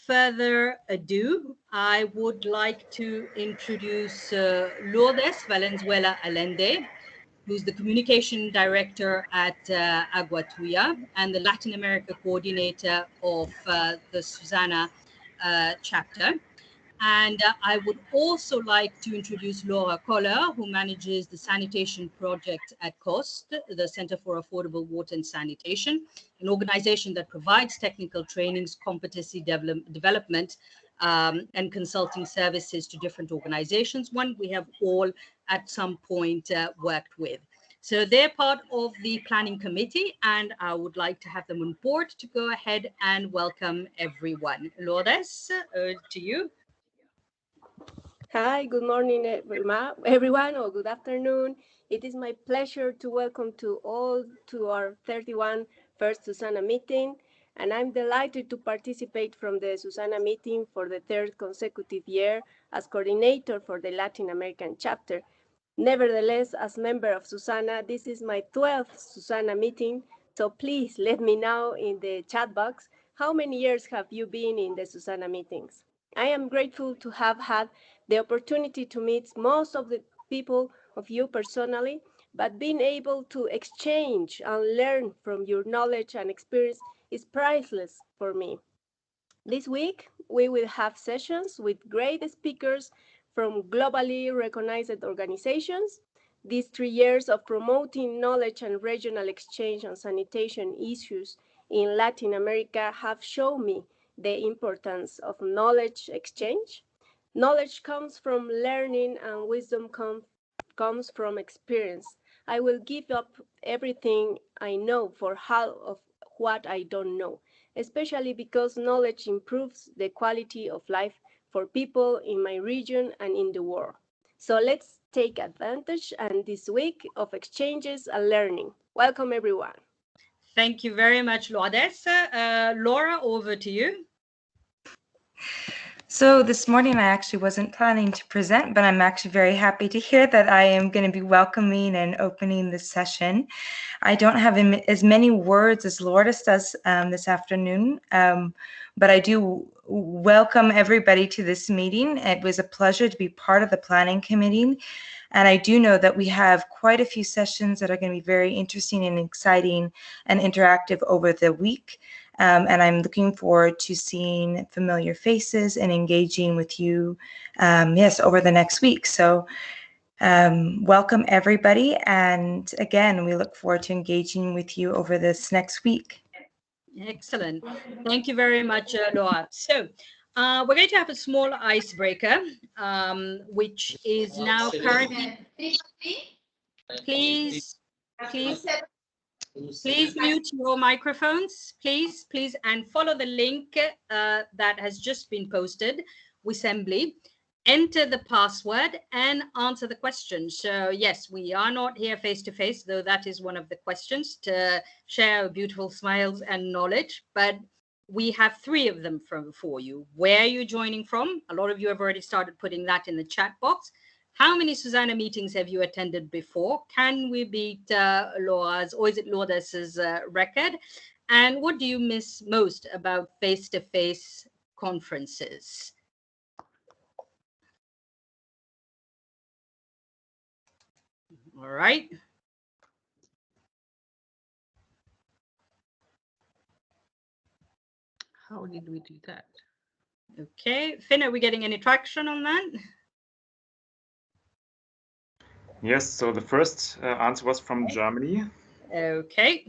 further ado, I would like to introduce Lourdes Valenzuela Allende, who's the Communication Director at Agua Tuya and the Latin America Coordinator of the SuSanA chapter. And I would also like to introduce Laura Kohler, who manages the sanitation project at CEST, the Center for Affordable Water and Sanitation, an organization that provides technical trainings, competency development, and consulting services to different organizations, one we have all at some point worked with. So they're part of the planning committee, and I would like to have them on board to go ahead and welcome everyone. Lourdes, to you. Hi, good morning, everyone, or good afternoon. It is my pleasure to welcome to all to our 31 first SuSanA meeting, and I'm delighted to participate from the SuSanA meeting for the third consecutive year as coordinator for the Latin American chapter. Nevertheless, as member of SuSanA, this is my 12th SuSanA meeting, so please let me know in the chat box how many years have you been in the SuSanA meetings. I am grateful to have had the opportunity to meet most of the people of you personally, but being able to exchange and learn from your knowledge and experience is priceless for me. This week, we will have sessions with great speakers from globally recognized organizations. These 3 years of promoting knowledge and regional exchange on sanitation issues in Latin America have shown me the importance of knowledge exchange. Knowledge comes from learning and wisdom comes from experience. I will give up everything I know for half of what I don't know, especially because knowledge improves the quality of life for people in my region and in the world. So let's take advantage and this week of exchanges and learning. Welcome, everyone. Thank you very much, Lourdes. Laura, over to you. So this morning I actually wasn't planning to present, but I'm actually very happy to hear that I am going to be welcoming and opening this session. I don't have as many words as Lourdes does this afternoon, but I do welcome everybody to this meeting. It was a pleasure to be part of the planning committee. And I do know that we have quite a few sessions that are going to be very interesting and exciting and interactive over the week. And I'm looking forward to seeing familiar faces and engaging with you, over the next week. So welcome, everybody. And again, we look forward to engaging with you over this next week. Excellent. Thank you very much, Laura. So we're going to have a small icebreaker, which is now currently... Please mute your microphones, please, and follow the link that has just been posted, Wissembly. Enter the password and answer the question. So yes, we are not here face to face, though that is one of the questions, to share beautiful smiles and knowledge, but we have 3 of them for you. Where are you joining from? A lot of you have already started putting that in the chat box. How many SuSanA meetings have you attended before? Can we beat Laura's, or is it Lourdes's record? And what do you miss most about face-to-face conferences? All right. How did we do that? Okay. Finn, are we getting any traction on that? Yes, so the first answer was from Germany. Okay.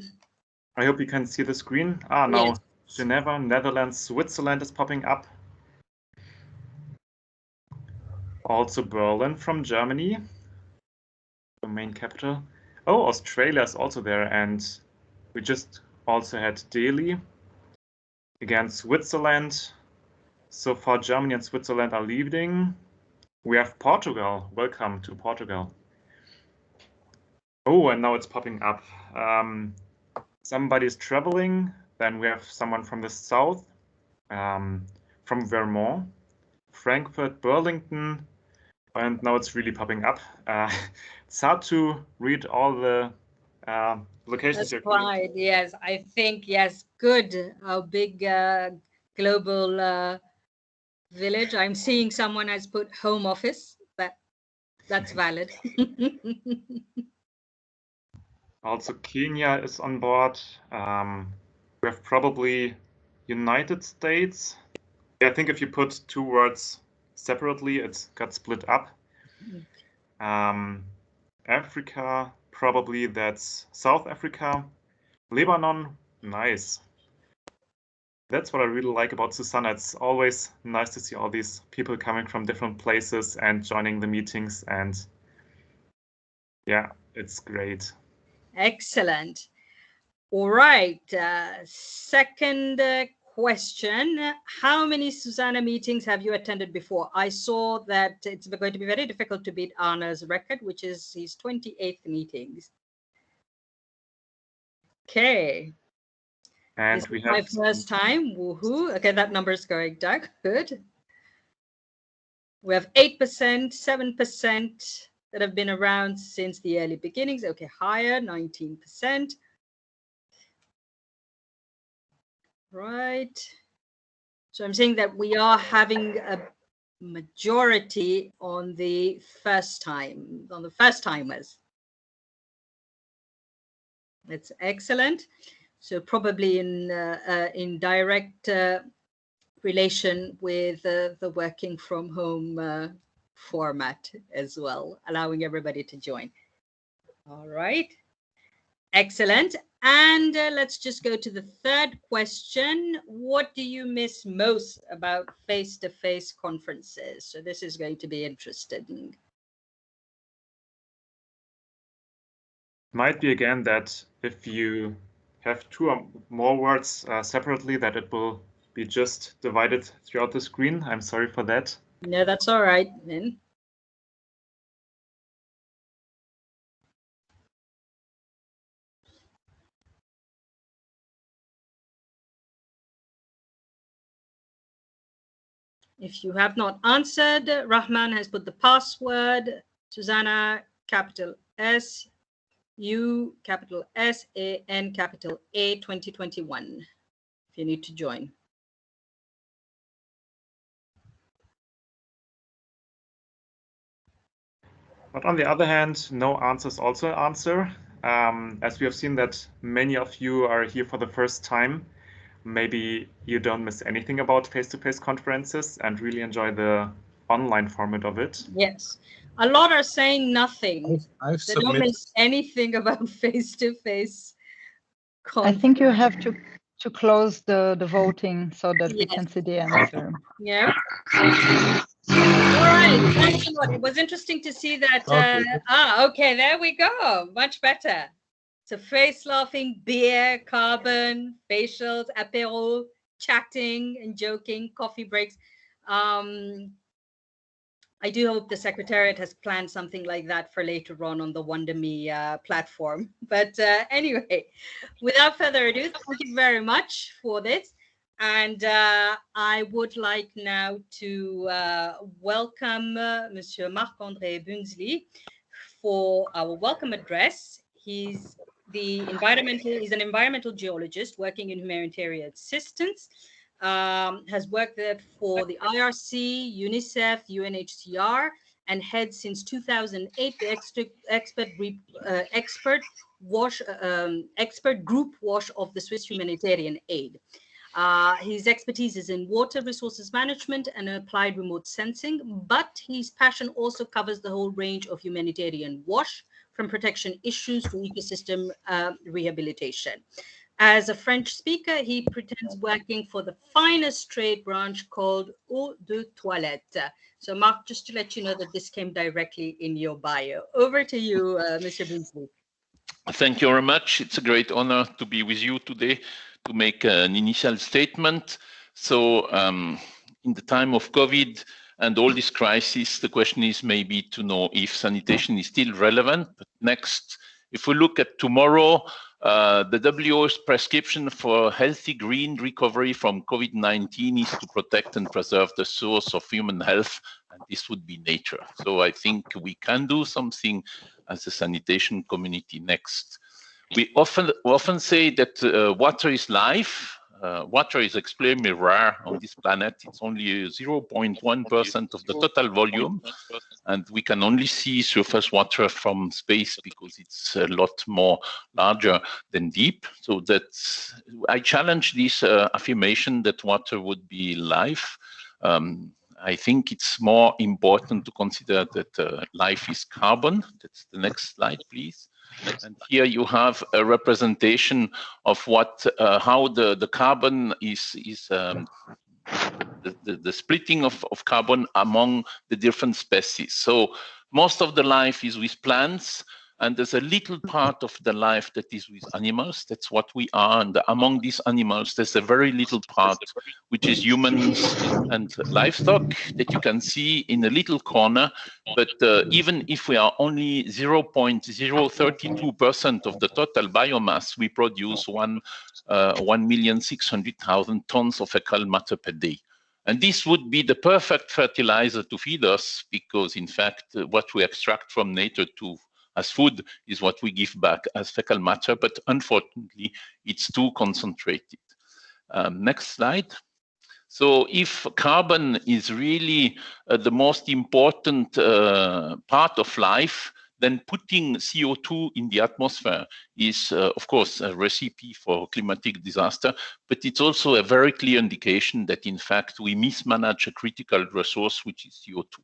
I hope you can see the screen. Now Yes. Geneva, Netherlands, Switzerland is popping up. Also Berlin from Germany, the main capital. Oh, Australia is also there, and we just also had Delhi. Again, Switzerland. So far, Germany and Switzerland are leading. We have Portugal. Welcome to Portugal. Oh, and now it's popping up. Somebody's traveling. Then we have someone from the south, from Vermont, Frankfurt, Burlington, and now it's really popping up. It's hard to read all the locations. That's right. Yes, I think, yes, good. Our big global village. I'm seeing someone has put home office. That's valid. Also, Kenya is on board. We have probably United States. I think if you put two words separately, it got split up. Africa, probably that's South Africa. Lebanon, nice. That's what I really like about SuSanA. It's always nice to see all these people coming from different places and joining the meetings. And yeah, it's great. Excellent. All right. Second question. How many SuSanA meetings have you attended before? I saw that it's going to be very difficult to beat Anna's record, which is his 28th meetings. Okay. And this we is have my first time. Woohoo. Okay, that number is going down. Good. We have 8%, 7% that have been around since the early beginnings. Okay, higher, 19%. Right. So I'm saying that we are having a majority on the first timers. That's excellent. So probably in direct relation with the working from home format as well, allowing everybody to join. All right. Excellent. And let's just go to the third question. What do you miss most about face-to-face conferences? So this is going to be interesting. Might be again that if you have two or more words separately, that it will be just divided throughout the screen. I'm sorry for that. No, that's all right, then. If you have not answered, Rahman has put the password, SuSanA, capital S, U, capital S, A, N, capital A, 2021, if you need to join. But on the other hand, no answer is also an answer. As we have seen that many of you are here for the first time, maybe you don't miss anything about face-to-face conferences and really enjoy the online format of it. Yes. A lot are saying nothing. I've They don't miss anything about face-to-face conference. I think you have to close the voting so that we can see the answer. Yeah. All right. Thanks a lot. It was interesting to see that. Okay, there we go. Much better. So face laughing, beer, carbon, facials, apéro, chatting and joking, coffee breaks. I do hope the Secretariat has planned something like that for later on the WonderMe platform. But anyway, without further ado, thank you very much for this. And I would like now to welcome Monsieur Marc-André Bünzli for our welcome address. He's an environmental geologist working in humanitarian assistance. Has worked there for the IRC, UNICEF, UNHCR, and heads since 2008 the expert group WASH of the Swiss humanitarian aid. His expertise is in water resources management and applied remote sensing, but his passion also covers the whole range of humanitarian WASH, from protection issues to ecosystem rehabilitation. As a French speaker, he pretends working for the finest trade branch called Eau de Toilette. So, Marc, just to let you know that this came directly in your bio. Over to you, Mr. Bünzli. Thank you very much. It's a great honor to be with you today to make an initial statement. So, in the time of COVID and all this crisis, the question is maybe to know if sanitation is still relevant. But next, if we look at tomorrow, the WHO's prescription for healthy green recovery from COVID-19 is to protect and preserve the source of human health, and this would be nature. So I think we can do something as a sanitation community next. We often say that water is life. water is extremely rare on this planet. It's only 0.1% of the total volume, and we can only see surface water from space because it's a lot more larger than deep. So that's, I challenge this affirmation that water would be life. I think it's more important to consider that life is carbon. That's the next slide, please. And here you have a representation of what, how the carbon is the splitting of carbon among the different species. So most of the life is with plants, and there's a little part of the life that is with animals. That's what we are. And among these animals, there's a very little part, which is humans and livestock that you can see in a little corner. But even if we are only 0.032% of the total biomass, we produce 1,600,000 tons of fecal matter per day. And this would be the perfect fertilizer to feed us, because in fact, what we extract from nature as food is what we give back as fecal matter, but unfortunately, it's too concentrated. Next slide. So if carbon is really the most important part of life, then putting CO2 in the atmosphere is, of course, a recipe for climatic disaster, but it's also a very clear indication that, in fact, we mismanage a critical resource, which is CO2.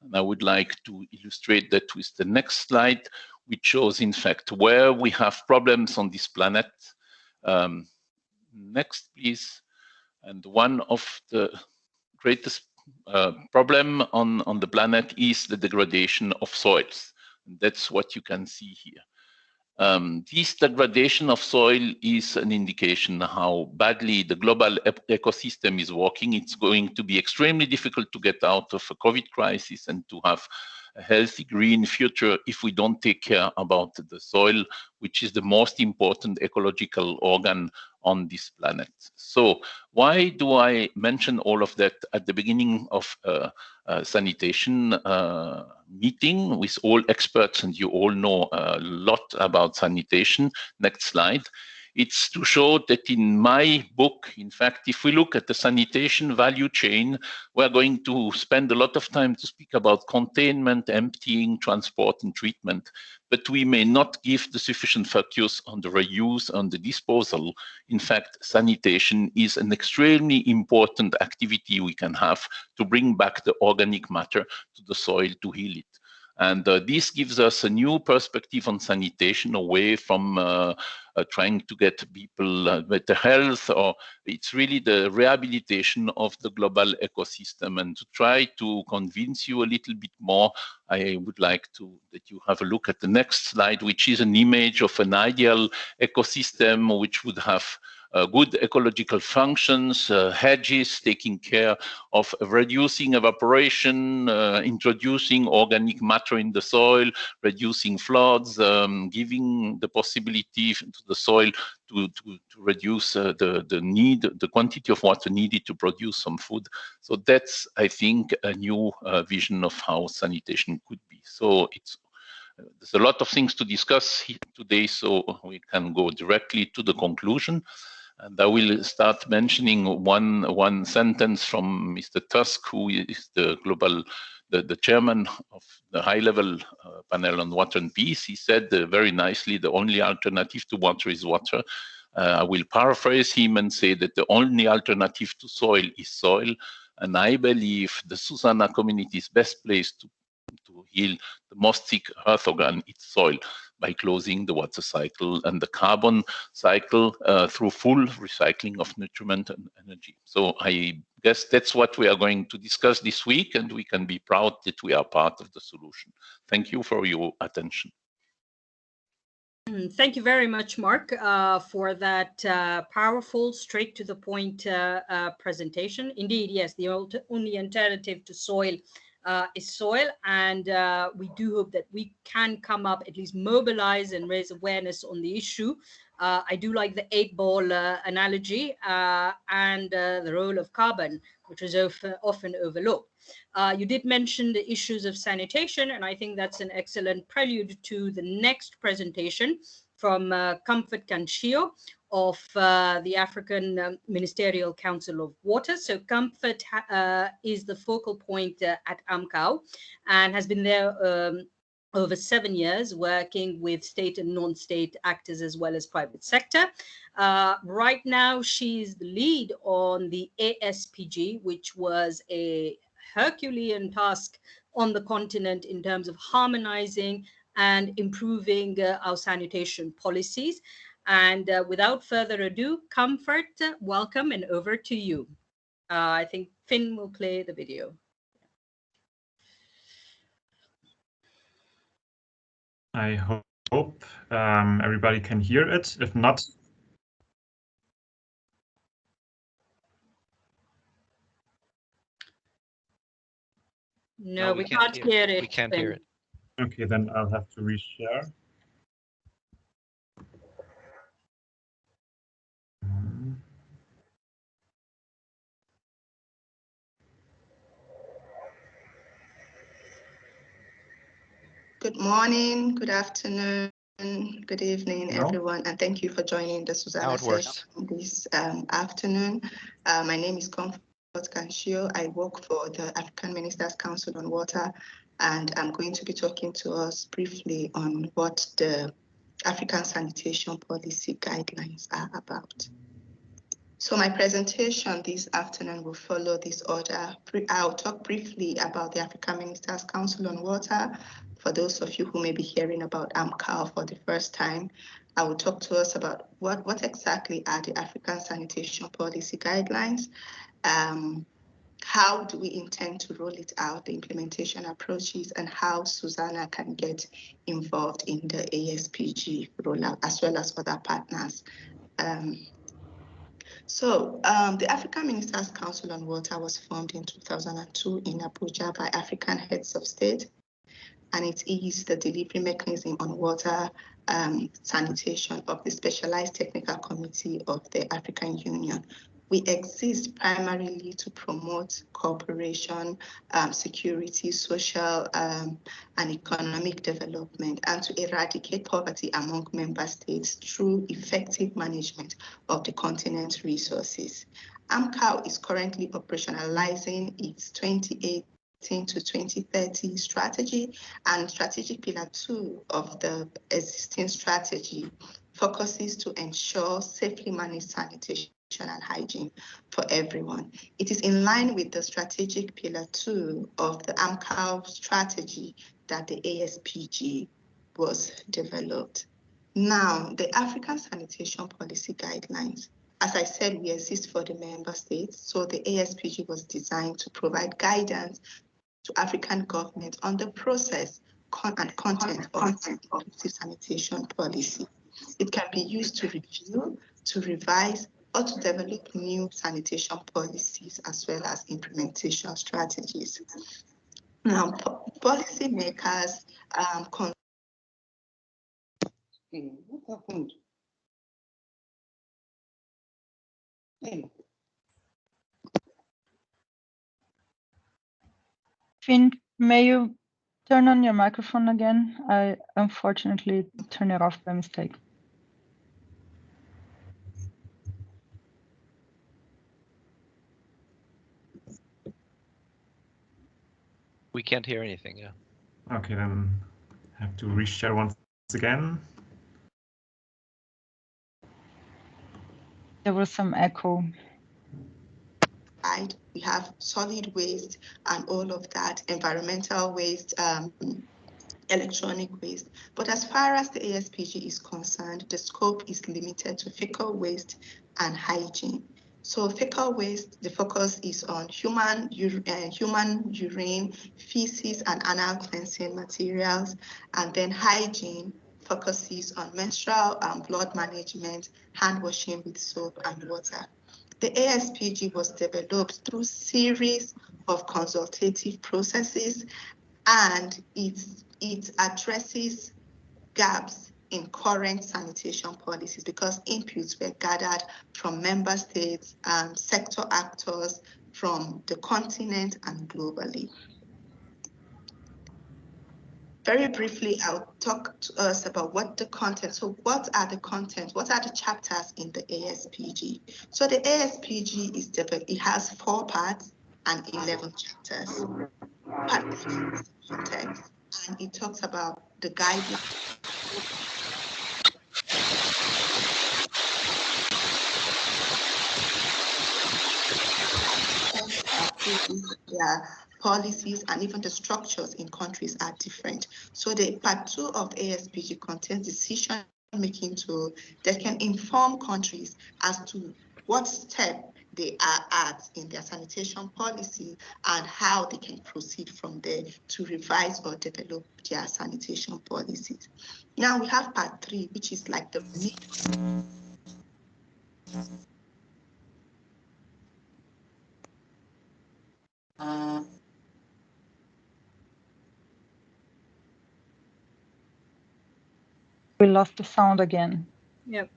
And I would like to illustrate that with the next slide, which shows, in fact, where we have problems on this planet. Next, please. And one of the greatest problem on the planet is the degradation of soils. And that's what you can see here. This degradation of soil is an indication how badly the global ecosystem is working. It's going to be extremely difficult to get out of a COVID crisis and to have a healthy green future if we don't take care about the soil, which is the most important ecological organ on this planet. So why do I mention all of that at the beginning of sanitation meeting with all experts, and you all know a lot about sanitation? Next slide. It's to show that in my book, in fact, if we look at the sanitation value chain, we're going to spend a lot of time to speak about containment, emptying, transport, and treatment, but we may not give the sufficient focus on the reuse, on the disposal. In fact, sanitation is an extremely important activity we can have to bring back the organic matter to the soil to heal it. And this gives us a new perspective on sanitation, away from trying to get people better health, or it's really the rehabilitation of the global ecosystem. And to try to convince you a little bit more, I would like that you have a look at the next slide, which is an image of an ideal ecosystem which would have good ecological functions, hedges, taking care of reducing evaporation, introducing organic matter in the soil, reducing floods, giving the possibility to the soil to reduce the quantity of water needed to produce some food. So that's, I think, a new vision of how sanitation could be. So there's a lot of things to discuss today, so we can go directly to the conclusion. And I will start mentioning one sentence from Mr. Tusk, who is the chairman of the high-level panel on water and peace. He said very nicely, the only alternative to water is water. I will paraphrase him and say that the only alternative to soil is soil. And I believe the SuSanA community is best placed to heal the most sick earth organ, its soil, by closing the water cycle and the carbon cycle through full recycling of nutriment and energy. So I guess that's what we are going to discuss this week, and we can be proud that we are part of the solution. Thank you for your attention. Thank you very much, Marc, for that powerful, straight to the point presentation. Indeed, yes, the only alternative to soil is soil, and we do hope that we can come up, at least mobilize and raise awareness on the issue. I do like the 8-ball analogy and the role of carbon, which is often overlooked. You did mention the issues of sanitation, and I think that's an excellent prelude to the next presentation from Comfort Kanshio of the African Ministerial Council of Water. So Comfort is the focal point at AMCOW and has been there over 7 years, working with state and non-state actors as well as private sector. Right now, she's the lead on the ASPG, which was a Herculean task on the continent in terms of harmonizing and improving our sanitation policies. And without further ado, Comfort, welcome, and over to you. I think Finn will play the video. I hope everybody can hear it. If not, no, we can't hear it. We can't hear it. okay, then I'll have to reshare. Good morning, good afternoon, good evening, everyone, and thank you for joining the SuSanA session this afternoon. My name is Kanshio. I work for the African Ministers Council on Water, and I'm going to be talking to us briefly on what the African Sanitation Policy Guidelines are about. So my presentation this afternoon will follow this order. I'll talk briefly about the African Ministers Council on Water. For those of you who may be hearing about AMCOW for the first time, I will talk to us about what exactly are the African Sanitation Policy Guidelines, how do we intend to roll it out, the implementation approaches, and how SuSanA can get involved in the ASPG rollout, as well as other partners. The African Ministers Council on Water was formed in 2002 in Abuja by African heads of state, and it is the delivery mechanism on water sanitation of the Specialized Technical Committee of the African Union. We exist primarily to promote cooperation, security, social and economic development, and to eradicate poverty among member states through effective management of the continent's resources. AMCOW is currently operationalizing its 2018 to 2030 strategy, and strategic pillar 2 of the existing strategy focuses to ensure safely managed sanitation and hygiene for everyone. It is in line with the strategic pillar 2 of the AMCOW strategy that the ASPG was developed. Now, the African Sanitation Policy Guidelines, as I said, we exist for the member states, so the ASPG was designed to provide guidance to African governments on the process and content of sanitation policy. It can be used to review, to revise, or to develop new sanitation policies as well as implementation strategies. Now, policymakers what happened? Finn, may you turn on your microphone again? I unfortunately turned it off by mistake. We can't hear anything, yeah. Okay, then I have to reshare once again. There was some echo. We have solid waste and all of that, environmental waste, electronic waste. But as far as the ASPG is concerned, the scope is limited to fecal waste and hygiene. So fecal waste, the focus is on human urine, feces, and anal cleansing materials. And then hygiene focuses on menstrual and blood management, hand washing with soap and water. The ASPG was developed through series of consultative processes, and it addresses gaps in current sanitation policies because inputs were gathered from member states, sector actors from the continent and globally. very briefly, I'll talk to us about what the content, so what are the contents, what are the chapters in the ASPG? So the ASPG is developed, it has 4 parts and 11 chapters. Part 3 is the context, and it talks about the guidelines. Their policies and even the structures in countries are different. So the part 2 of the ASPG contains decision-making tool that can inform countries as to what step they are at in their sanitation policy and how they can proceed from there to revise or develop their sanitation policies. Now we have part 3, which is like the meat. We lost the sound again. Yep.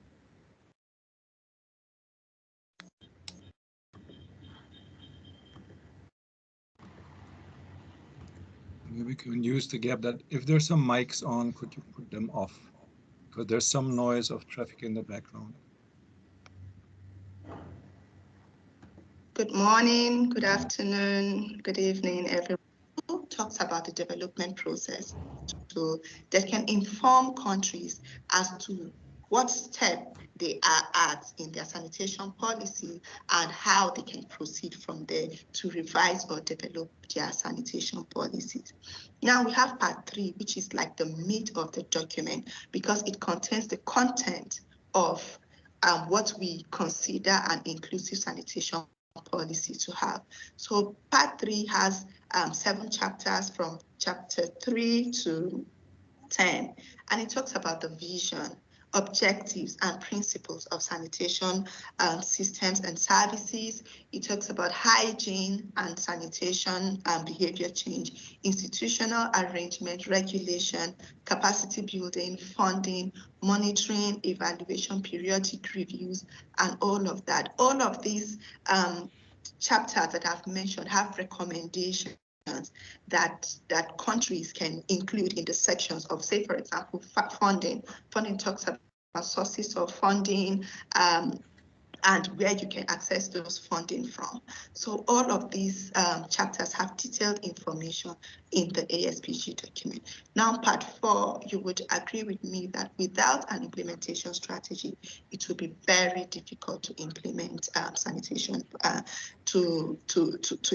Maybe we can use the gap that if there's some mics on, could you put them off? Because there's some noise of traffic in the background. Good morning, good afternoon, good evening, everyone. Talks about the development process that can inform countries as to what step they are at in their sanitation policy and how they can proceed from there to revise or develop their sanitation policies. Now we have part 3, which is like the meat of the document because it contains the content of what we consider an inclusive sanitation policy to have. So part 3 has 7 chapters from chapter 3 to 10, and it talks about the vision, objectives, and principles of sanitation systems and services. It talks about hygiene and sanitation behavior change, institutional arrangement, regulation, capacity building, funding, monitoring, evaluation, periodic reviews, and all of that. All of these chapters that I've mentioned have recommendations that countries can include in the sections of, say, for example, funding. Funding talks about sources of funding, and where you can access those funding from. So all of these chapters have detailed information in the ASPG document. Now, part 4, you would agree with me that without an implementation strategy, it will be very difficult to implement sanitation, to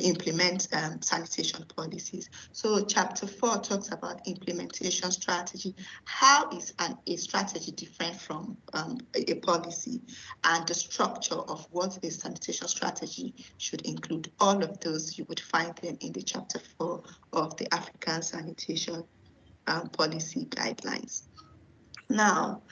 implement sanitation policies. So chapter 4 talks about implementation strategy. How is a strategy different from a policy, and the structure of what a sanitation strategy should include? All of those, you would find them in the chapter 4 of the African Sanitation Policy Guidelines. Now,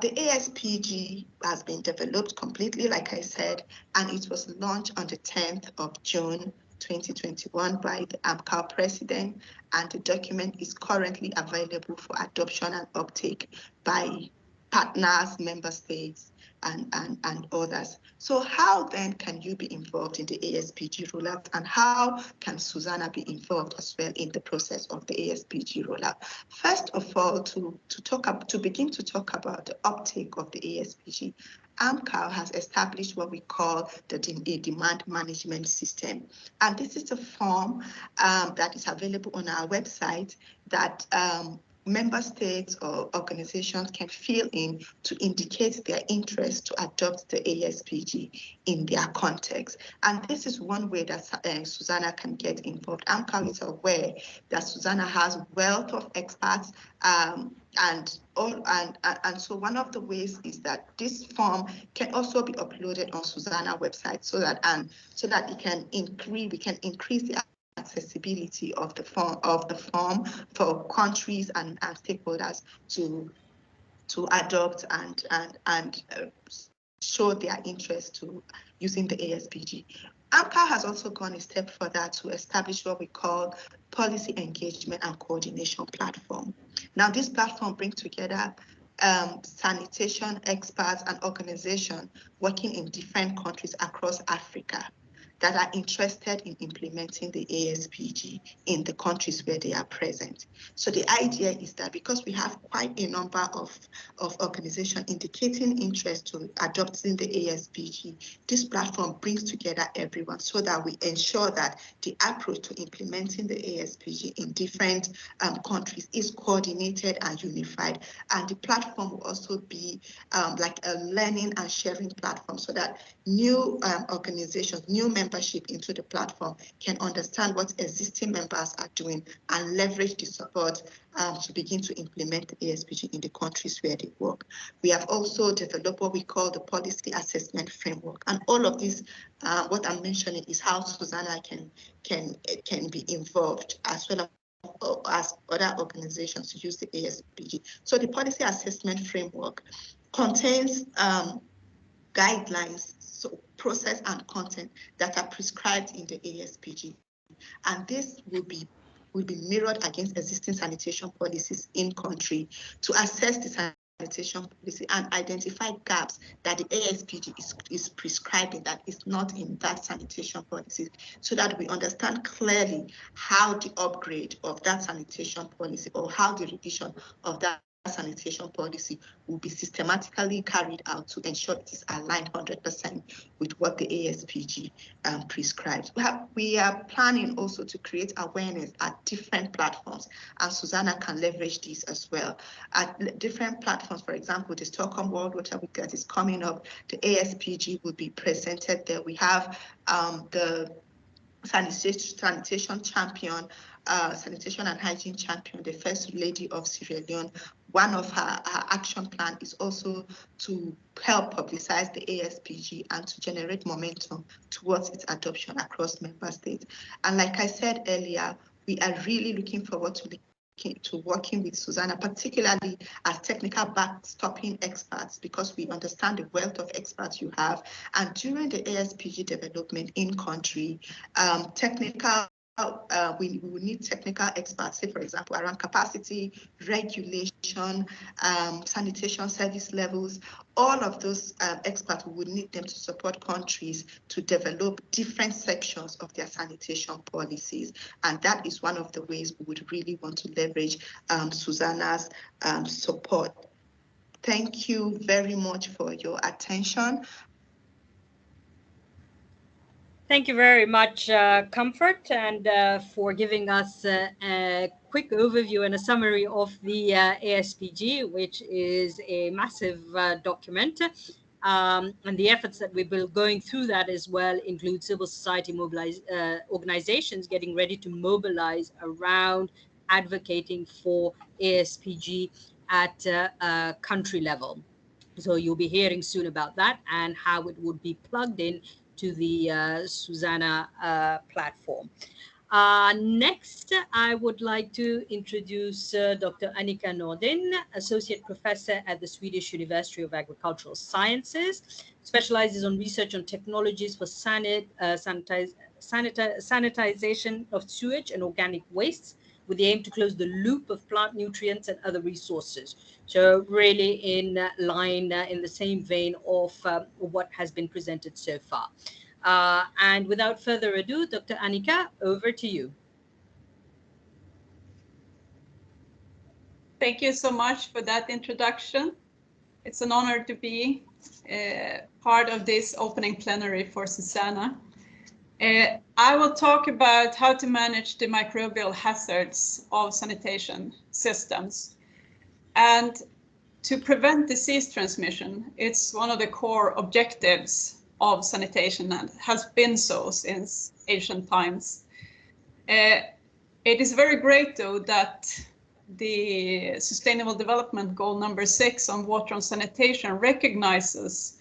the ASPG has been developed completely, like I said, and it was launched on the 10th of June 2021 by the AMCOW president, and the document is currently available for adoption and uptake by partners, member states, and others. So how then can you be involved in the ASPG rollout, and how can SuSanA be involved as well in the process of the ASPG rollout? First of all, to begin to talk about the uptake of the ASPG, AMCOW has established what we call a demand management system. And this is a form that is available on our website that member states or organizations can fill in to indicate their interest to adopt the ASPG in their context. And this is one way that SuSanA can get involved. AMCOW is aware that SuSanA has a wealth of experts, and so one of the ways is that this form can also be uploaded on SuSanA website so that we can increase the accessibility of the form for countries and stakeholders to adopt and show their interest to using the ASPG. AMCOW has also gone a step further to establish what we call policy engagement and coordination platform. Now, this platform brings together sanitation experts and organizations working in different countries across Africa that are interested in implementing the ASPG in the countries where they are present. So the idea is that because we have quite a number of organizations indicating interest to adopting the ASPG, this platform brings together everyone so that we ensure that the approach to implementing the ASPG in different countries is coordinated and unified. And the platform will also be like a learning and sharing platform so that new organizations, new membership into the platform can understand what existing members are doing and leverage the support to begin to implement the ASPG in the countries where they work. We have also developed what we call the policy assessment framework. And all of this, what I'm mentioning is how SuSanA can be involved as well as other organizations to use the ASPG. So the policy assessment framework contains guidelines, so process and content that are prescribed in the ASPG. And this will be mirrored against existing sanitation policies in country to assess the sanitation policy and identify gaps that the ASPG is prescribing that is not in that sanitation policy, so that we understand clearly how the upgrade of that sanitation policy or how the revision of that sanitation policy will be systematically carried out to ensure it is aligned 100% with what the ASPG prescribes. We are planning also to create awareness at different platforms, and SuSanA can leverage this as well. At different platforms, for example, the Stockholm World Water Week that is coming up, the ASPG will be presented there. We have the sanitation champion, sanitation and hygiene champion, the First Lady of Sierra Leone. One of her action plan is also to help publicize the ASPG and to generate momentum towards its adoption across member states. And like I said earlier, we are really looking forward to working with SuSanA, particularly as technical backstopping experts, because we understand the wealth of experts you have. And during the ASPG development in country, we will need technical experts, say, for example, around capacity, regulation, sanitation service levels. All of those experts, we would need them to support countries to develop different sections of their sanitation policies. And that is one of the ways we would really want to leverage SuSanA's support. Thank you very much for your attention. Thank you very much, Comfort, and for giving us a quick overview and a summary of the ASPG, which is a massive document. And the efforts that we've been going through that as well include civil society organizations getting ready to mobilize around advocating for ASPG at a country level. So you'll be hearing soon about that and how it would be plugged in to the SuSanA platform. Next, I would like to introduce Dr. Annika Nordin, Associate Professor at the Swedish University of Agricultural Sciences, specializes on research on technologies for sanitization of sewage and organic wastes, with the aim to close the loop of plant nutrients and other resources. So really in line, in the same vein of what has been presented so far. And without further ado, Dr. Annika, over to you. Thank you so much for that introduction. It's an honor to be part of this opening plenary for SuSanA. I will talk about how to manage the microbial hazards of sanitation systems. And to prevent disease transmission, it's one of the core objectives of sanitation and has been so since ancient times. It is very great, though, that the Sustainable Development Goal number 6 on water and sanitation recognizes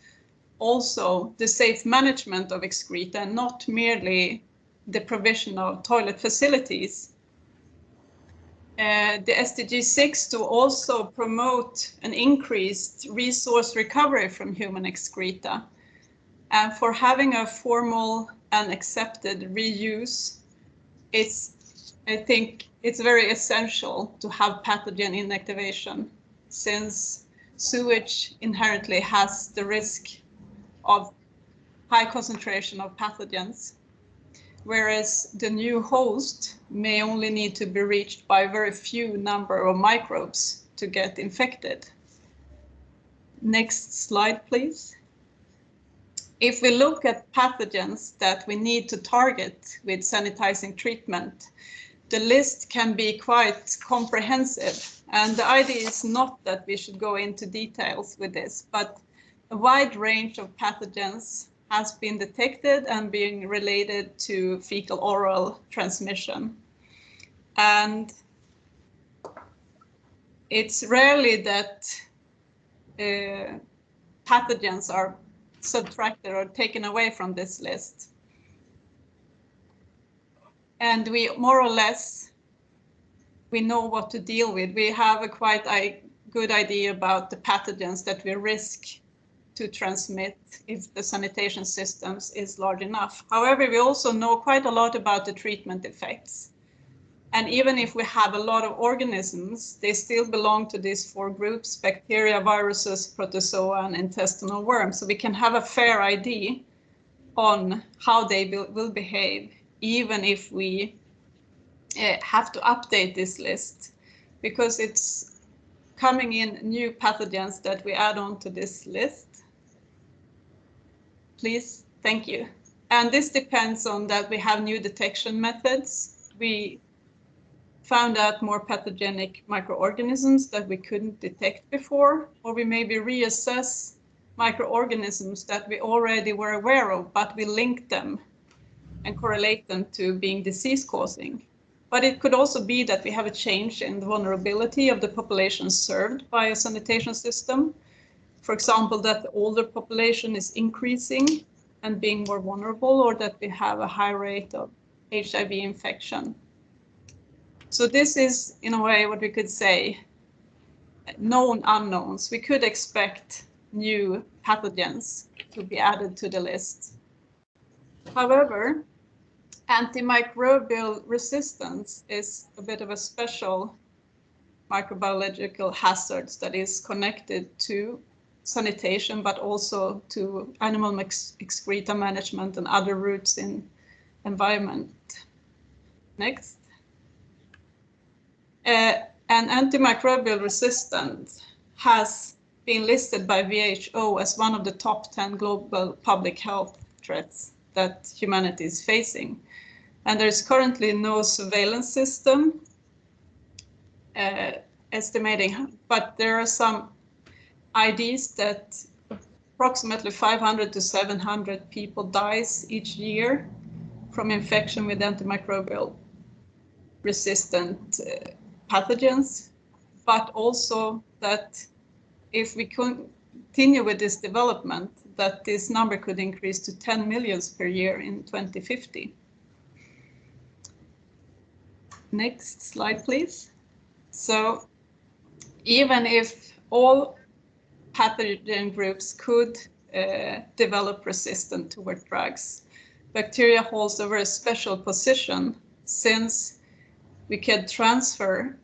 also the safe management of excreta and not merely the provision of toilet facilities. The SDG 6 to also promote an increased resource recovery from human excreta, and for having a formal and accepted reuse. I think it's very essential to have pathogen inactivation, since sewage inherently has the risk of high concentration of pathogens. whereas the new host may only need to be reached by a very few number of microbes to get infected. Next slide, please. If we look at pathogens that we need to target with sanitizing treatment, the list can be quite comprehensive. And the idea is not that we should go into details with this, but a wide range of pathogens has been detected and being related to fecal-oral transmission. And it's rarely that pathogens are subtracted or taken away from this list. And we more or less, we know what to deal with. We have a quite good idea about the pathogens that we risk to transmit if the sanitation systems is large enough. However, we also know quite a lot about the treatment effects. And even if we have a lot of organisms, they still belong to these 4 groups: bacteria, viruses, protozoa, and intestinal worms. So we can have a fair idea on how they will behave, even if we have to update this list, because it's coming in new pathogens that we add on to this list. Please, thank you. And this depends on that we have new detection methods. We found out more pathogenic microorganisms that we couldn't detect before, or we maybe reassess microorganisms that we already were aware of, but we link them and correlate them to being disease-causing. But it could also be that we have a change in the vulnerability of the population served by a sanitation system. For example, that the older population is increasing and being more vulnerable, or that we have a high rate of HIV infection. So this is, in a way, what we could say, known unknowns. We could expect new pathogens to be added to the list. However, antimicrobial resistance is a bit of a special microbiological hazard that is connected to sanitation, but also to animal excreta management and other routes in environment. Next. And antimicrobial resistance has been listed by WHO as one of the top 10 global public health threats that humanity is facing. And there's currently no surveillance system estimating, but there are some ideas that approximately 500 to 700 people dies each year from infection with antimicrobial resistant pathogens, but also that if we continue with this development, that this number could increase to 10 million per year in 2050. Next slide, please. So even if all pathogen groups could develop resistance toward drugs, bacteria holds a very special position since they can transfer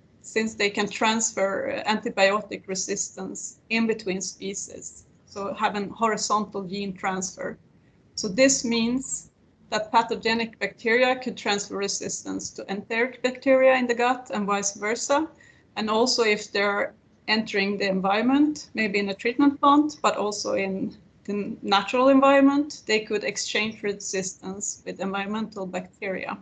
antibiotic resistance in between species, so having horizontal gene transfer. So this means that pathogenic bacteria could transfer resistance to enteric bacteria in the gut and vice versa. And also if they're entering the environment, maybe in a treatment plant, but also in the natural environment, they could exchange resistance with environmental bacteria.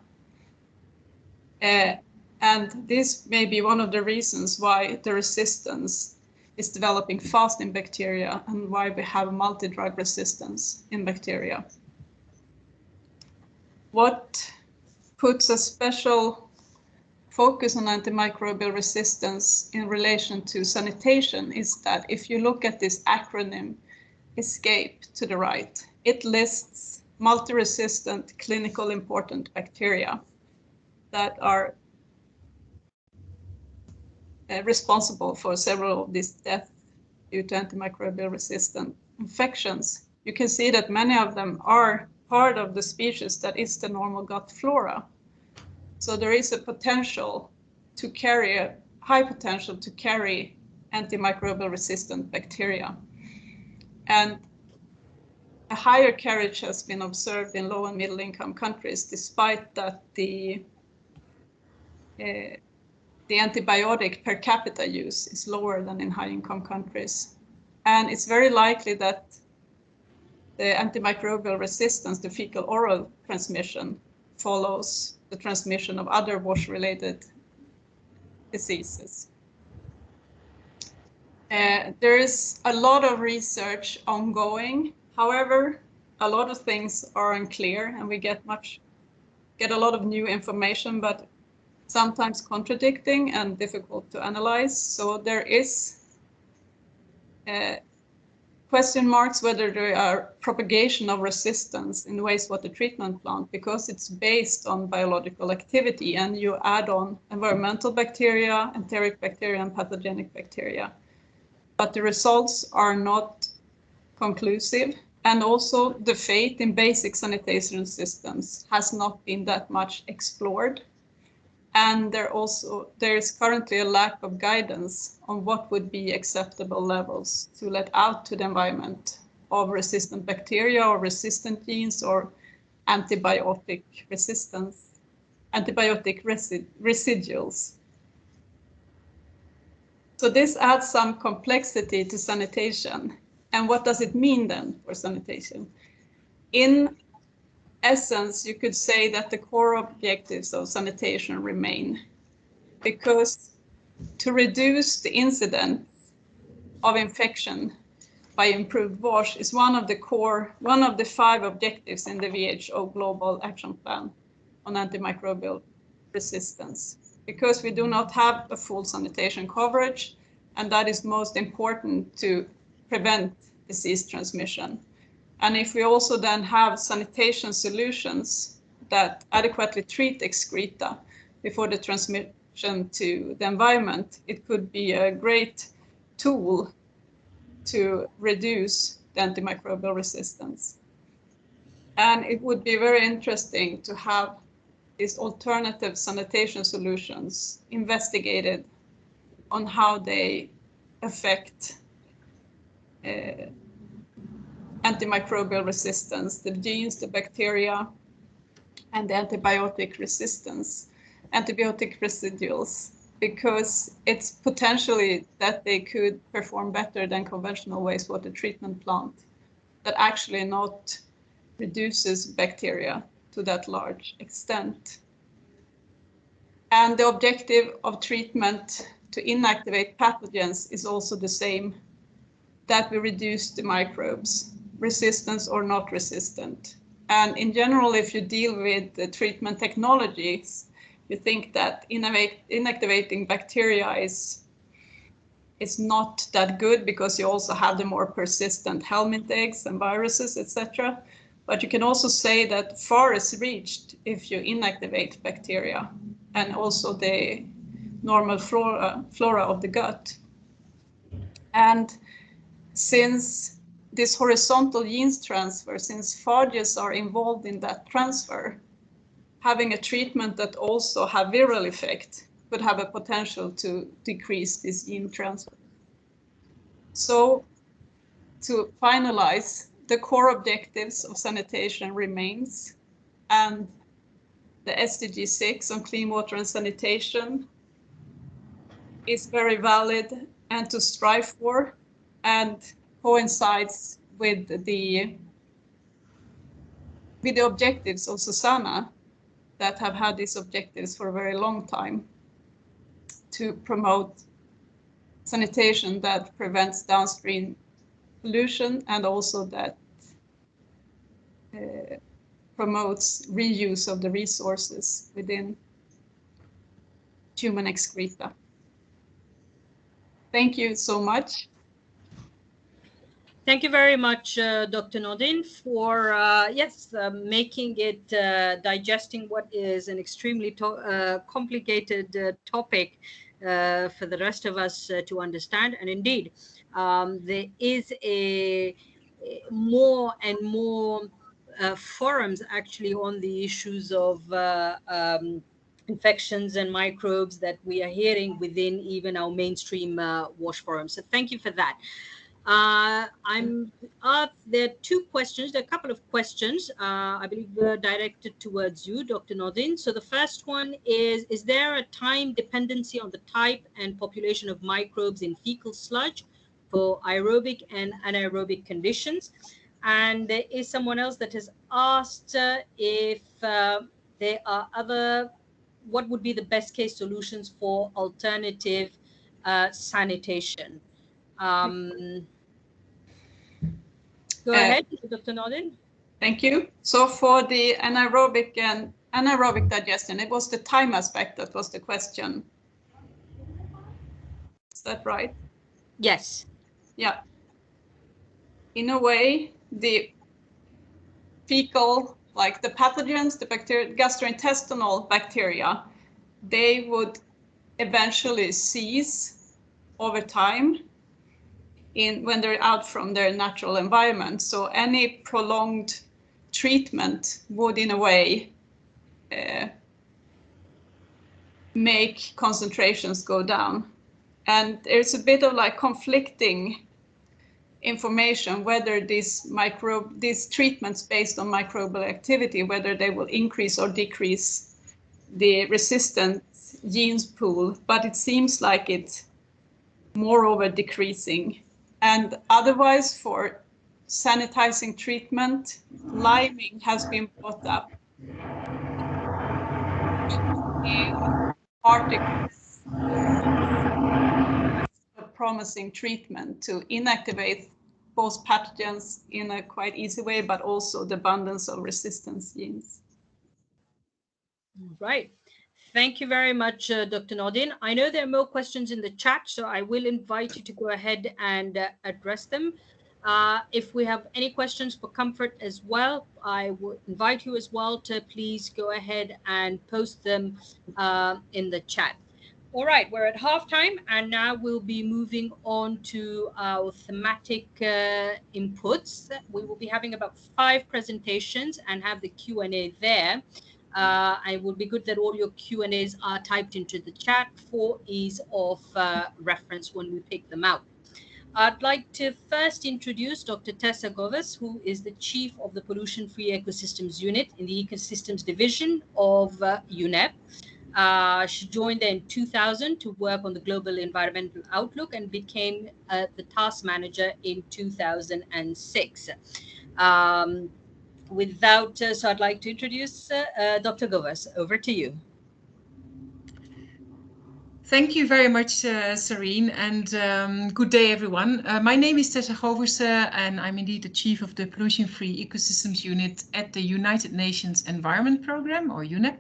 And this may be one of the reasons why the resistance is developing fast in bacteria and why we have multi-drug resistance in bacteria. What puts a special focus on antimicrobial resistance in relation to sanitation is that if you look at this acronym, ESCAPE to the right, it lists multi-resistant clinical important bacteria that are responsible for several of these deaths due to antimicrobial resistant infections. You can see that many of them are part of the species that is the normal gut flora. So there is a potential to carry, a high potential to carry antimicrobial resistant bacteria. And a higher carriage has been observed in low and middle income countries, despite that the antibiotic per capita use is lower than in high income countries. And it's very likely that the antimicrobial resistance to fecal oral transmission follows the transmission of other wash-related diseases. There is a lot of research ongoing. However, a lot of things are unclear, and we get a lot of new information, but sometimes contradicting and difficult to analyze. So there is question marks whether there are propagation of resistance in the wastewater treatment plant, because it's based on biological activity, and you add on environmental bacteria, enteric bacteria, and pathogenic bacteria. But the results are not conclusive. And also the fate in basic sanitation systems has not been that much explored. And there is currently a lack of guidance on what would be acceptable levels to let out to the environment of resistant bacteria or resistant genes or antibiotic resistance, antibiotic residuals. So this adds some complexity to sanitation. And what does it mean then for sanitation? In essence, you could say that the core objectives of sanitation remain, because to reduce the incidence of infection by improved wash is one of the 5 objectives in the WHO Global Action Plan on antimicrobial resistance, because we do not have a full sanitation coverage, and that is most important to prevent disease transmission. And if we also then have sanitation solutions that adequately treat excreta before the transmission to the environment, it could be a great tool to reduce the antimicrobial resistance. And it would be very interesting to have these alternative sanitation solutions investigated on how they affect antimicrobial resistance, the genes, the bacteria, and the antibiotic resistance, antibiotic residuals, because it's potentially that they could perform better than conventional wastewater treatment plant that actually not reduces bacteria to that large extent. And the objective of treatment to inactivate pathogens is also the same, that we reduce the microbes, resistance or not resistant. And in general, if you deal with the treatment technologies, you think that inactivating bacteria is not that good, because you also have the more persistent helminth eggs and viruses, etc. But you can also say that far is reached if you inactivate bacteria and also the normal flora of the gut. And since this horizontal genes transfer, since phages are involved in that transfer, having a treatment that also have viral effect could have a potential to decrease this gene transfer. So to finalize, the core objectives of sanitation remains, and the SDG 6 on clean water and sanitation is very valid and to strive for, and coincides with the objectives of SuSanA that have had these objectives for a very long time, to promote sanitation that prevents downstream pollution and also that promotes reuse of the resources within human excreta. Thank you so much. Thank you very much, Dr. Nordin, for making it digesting what is an extremely complicated topic for the rest of us to understand. And indeed, there is more and more forums actually on the issues of infections and microbes that we are hearing within even our mainstream WASH forums. So thank you for that. There are two questions. There are a couple of questions, I believe, directed towards you, Dr. Nordin. So the first one is there a time dependency on the type and population of microbes in fecal sludge for aerobic and anaerobic conditions? And there is someone else that has asked if there are what would be the best case solutions for alternative sanitation? Go ahead, Dr. Nordin. Thank you. So for the anaerobic and anaerobic digestion, it was the time aspect that was the question. Is that right? Yes. Yeah. In a way, the fecal, like the pathogens, the bacteria, gastrointestinal bacteria, they would eventually cease over time when they're out from their natural environment. So any prolonged treatment would, in a way, make concentrations go down. And there's a bit of like conflicting information whether these treatments based on microbial activity, whether they will increase or decrease the resistant genes pool, but it seems like it's moreover decreasing. And otherwise, for sanitizing treatment, liming has been brought up. Articles a promising treatment to inactivate both pathogens in a quite easy way, but also the abundance of resistance genes. Right. Thank you very much, Dr. Nordin. I know there are more questions in the chat, so I will invite you to go ahead and address them. If we have any questions for comfort as well, I would invite you as well to please go ahead and post them in the chat. All right, we're at halftime, and now we'll be moving on to our thematic inputs. We will be having about 5 presentations and have the Q&A there. It would be good that all your Q&As are typed into the chat for ease of reference when we pick them out. I'd like to first introduce Dr. Tessa Goverse, who is the Chief of the Pollution-Free Ecosystems Unit in the Ecosystems Division of UNEP. She joined in 2000 to work on the Global Environmental Outlook and became the task manager in 2006. So I'd like to introduce Dr. Goverse. Over to you. Thank you very much, Sareen, and good day, everyone. My name is Tessa Goverse, and I'm indeed the Chief of the Pollution-Free Ecosystems Unit at the United Nations Environment Programme, or UNEP.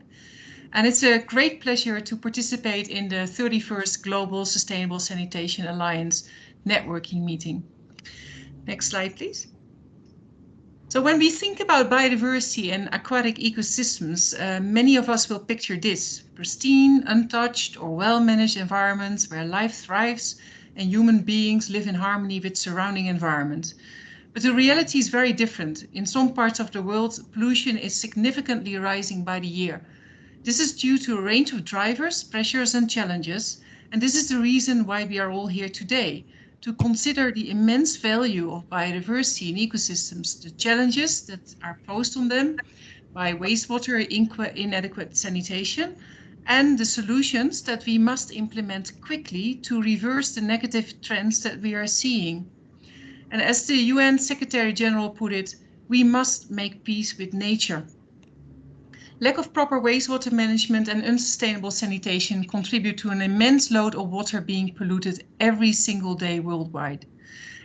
And it's a great pleasure to participate in the 31st Global Sustainable Sanitation Alliance networking meeting. Next slide, please. So when we think about biodiversity and aquatic ecosystems, many of us will picture this: pristine, untouched or well-managed environments where life thrives and human beings live in harmony with surrounding environment. But the reality is very different. In some parts of the world, pollution is significantly rising by the year. This is due to a range of drivers, pressures and challenges, and this is the reason why we are all here today, to consider the immense value of biodiversity in ecosystems, the challenges that are posed on them by wastewater inadequate sanitation, and the solutions that we must implement quickly to reverse the negative trends that we are seeing. And as the UN Secretary General put it, we must make peace with nature. Lack of proper wastewater management and unsustainable sanitation contribute to an immense load of water being polluted every single day worldwide.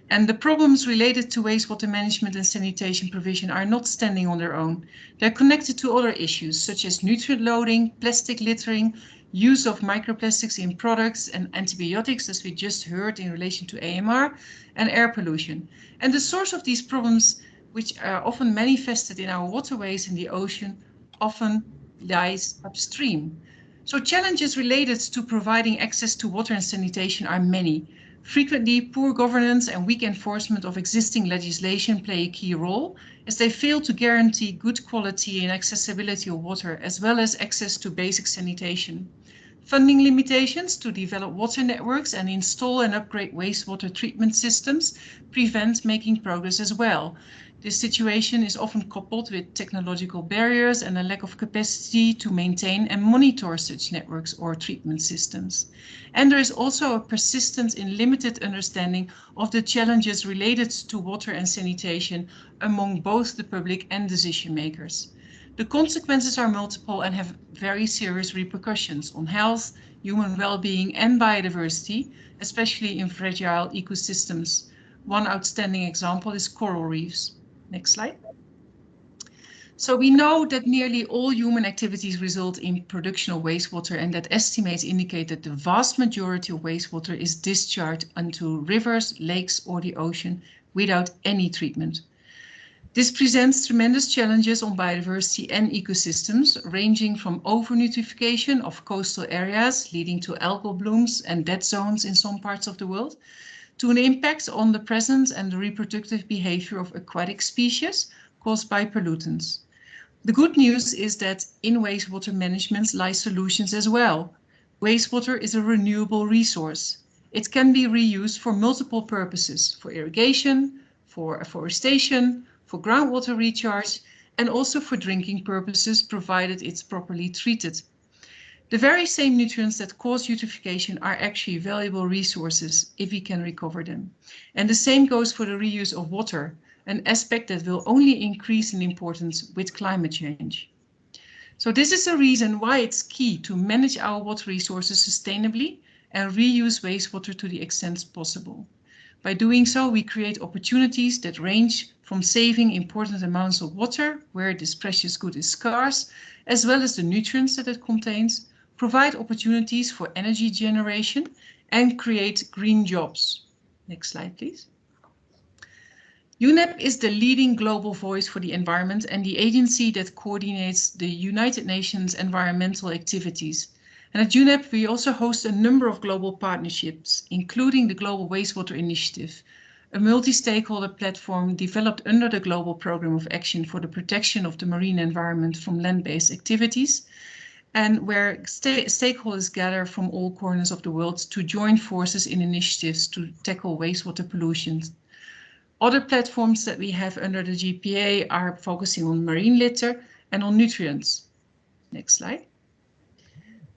And the problems related to wastewater management and sanitation provision are not standing on their own. They're connected to other issues such as nutrient loading, plastic littering, use of microplastics in products and antibiotics, as we just heard in relation to AMR, and air pollution. And the source of these problems, which are often manifested in our waterways and the ocean, often lies upstream. So challenges related to providing access to water and sanitation are many. Frequently, poor governance and weak enforcement of existing legislation play a key role, as they fail to guarantee good quality and accessibility of water, as well as access to basic sanitation. Funding limitations to develop water networks and install and upgrade wastewater treatment systems prevent making progress as well. This situation is often coupled with technological barriers and a lack of capacity to maintain and monitor such networks or treatment systems. And there is also a persistence in limited understanding of the challenges related to water and sanitation among both the public and decision makers. The consequences are multiple and have very serious repercussions on health, human well-being and biodiversity, especially in fragile ecosystems. One outstanding example is coral reefs. Next slide. So we know that nearly all human activities result in production of wastewater, and that estimates indicate that the vast majority of wastewater is discharged into rivers, lakes or the ocean without any treatment. This presents tremendous challenges on biodiversity and ecosystems, ranging from over-nutrification of coastal areas, leading to algal blooms and dead zones in some parts of the world, to an impact on the presence and the reproductive behavior of aquatic species caused by pollutants. The good news is that in wastewater management lie solutions as well. Wastewater is a renewable resource. It can be reused for multiple purposes, for irrigation, for afforestation, for groundwater recharge, and also for drinking purposes, provided it's properly treated. The very same nutrients that cause eutrophication are actually valuable resources if we can recover them. And the same goes for the reuse of water, an aspect that will only increase in importance with climate change. So this is a reason why it's key to manage our water resources sustainably and reuse wastewater to the extent possible. By doing so, we create opportunities that range from saving important amounts of water, where this precious good is scarce, as well as the nutrients that it contains, provide opportunities for energy generation, and create green jobs. Next slide, please. UNEP is the leading global voice for the environment and the agency that coordinates the United Nations environmental activities. And at UNEP, we also host a number of global partnerships, including the Global Wastewater Initiative, a multi-stakeholder platform developed under the Global Programme of Action for the Protection of the Marine Environment from Land-Based Activities, and where stakeholders gather from all corners of the world to join forces in initiatives to tackle wastewater pollution. Other platforms that we have under the GPA are focusing on marine litter and on nutrients. Next slide.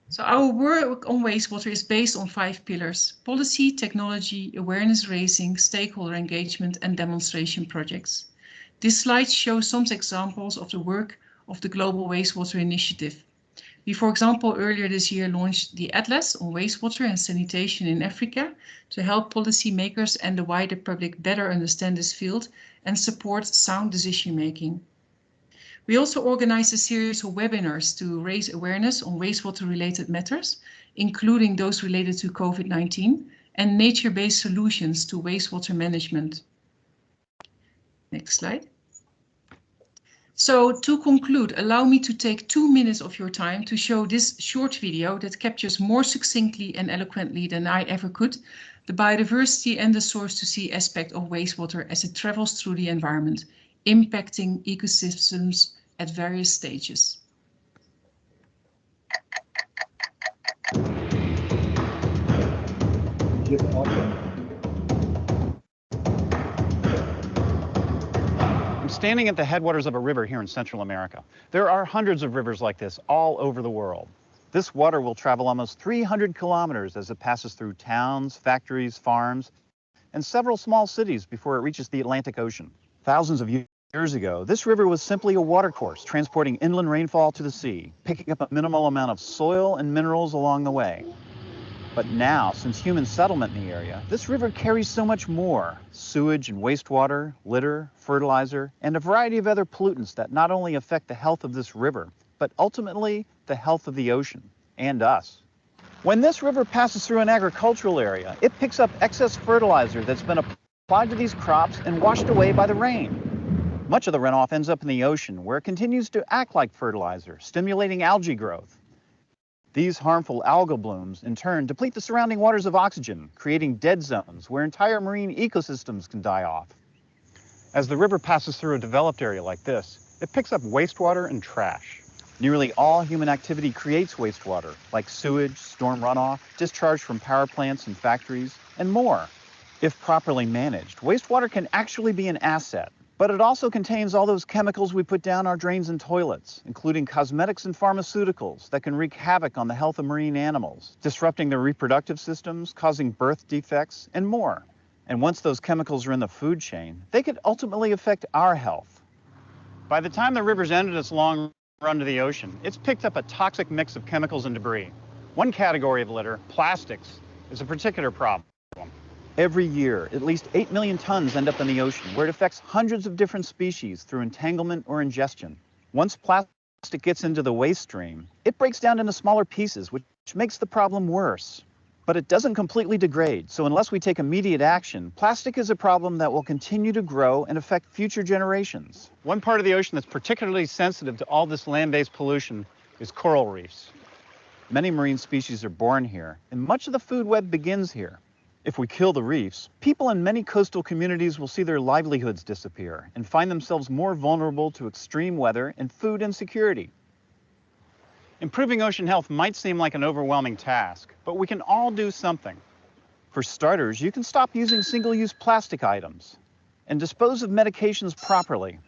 So our work on wastewater is based on 5 pillars: policy, technology, awareness raising, stakeholder engagement, and demonstration projects. This slide shows some examples of the work of the Global Wastewater Initiative. We, for example, earlier this year launched the Atlas on wastewater and sanitation in Africa to help policymakers and the wider public better understand this field and support sound decision making. We also organized a series of webinars to raise awareness on wastewater-related matters, including those related to COVID-19 and nature-based solutions to wastewater management. Next slide. So to conclude, allow me to take 2 minutes of your time to show this short video that captures more succinctly and eloquently than I ever could the biodiversity and the source to sea aspect of wastewater as it travels through the environment, impacting ecosystems at various stages. I'm standing at the headwaters of a river here in Central America. There are hundreds of rivers like this all over the world. This water will travel almost 300 kilometers as it passes through towns, factories, farms, and several small cities before it reaches the Atlantic Ocean. Thousands of years ago, this river was simply a watercourse transporting inland rainfall to the sea, picking up a minimal amount of soil and minerals along the way. But now, since human settlement in the area, this river carries so much more: sewage and wastewater, litter, fertilizer, and a variety of other pollutants that not only affect the health of this river, but ultimately the health of the ocean and us. When this river passes through an agricultural area, it picks up excess fertilizer that's been applied to these crops and washed away by the rain. Much of the runoff ends up in the ocean, where it continues to act like fertilizer, stimulating algae growth. These harmful algal blooms, in turn, deplete the surrounding waters of oxygen, creating dead zones where entire marine ecosystems can die off. As the river passes through a developed area like this, it picks up wastewater and trash. Nearly all human activity creates wastewater, like sewage, storm runoff, discharge from power plants and factories, and more. If properly managed, wastewater can actually be an asset, but it also contains all those chemicals we put down our drains and toilets, including cosmetics and pharmaceuticals that can wreak havoc on the health of marine animals, disrupting their reproductive systems, causing birth defects, and more. And once those chemicals are in the food chain, they could ultimately affect our health. By the time the river's ended its long run to the ocean, it's picked up a toxic mix of chemicals and debris. One category of litter, plastics, is a particular problem. Every year, at least 8 million tons end up in the ocean, where it affects hundreds of different species through entanglement or ingestion. Once plastic gets into the waste stream, it breaks down into smaller pieces, which makes the problem worse. But it doesn't completely degrade, so unless we take immediate action, plastic is a problem that will continue to grow and affect future generations. One part of the ocean that's particularly sensitive to all this land-based pollution is coral reefs. Many marine species are born here, and much of the food web begins here. If we kill the reefs, people in many coastal communities will see their livelihoods disappear and find themselves more vulnerable to extreme weather and food insecurity. Improving ocean health might seem like an overwhelming task, but we can all do something. For starters, you can stop using single-use plastic items and dispose of medications properly.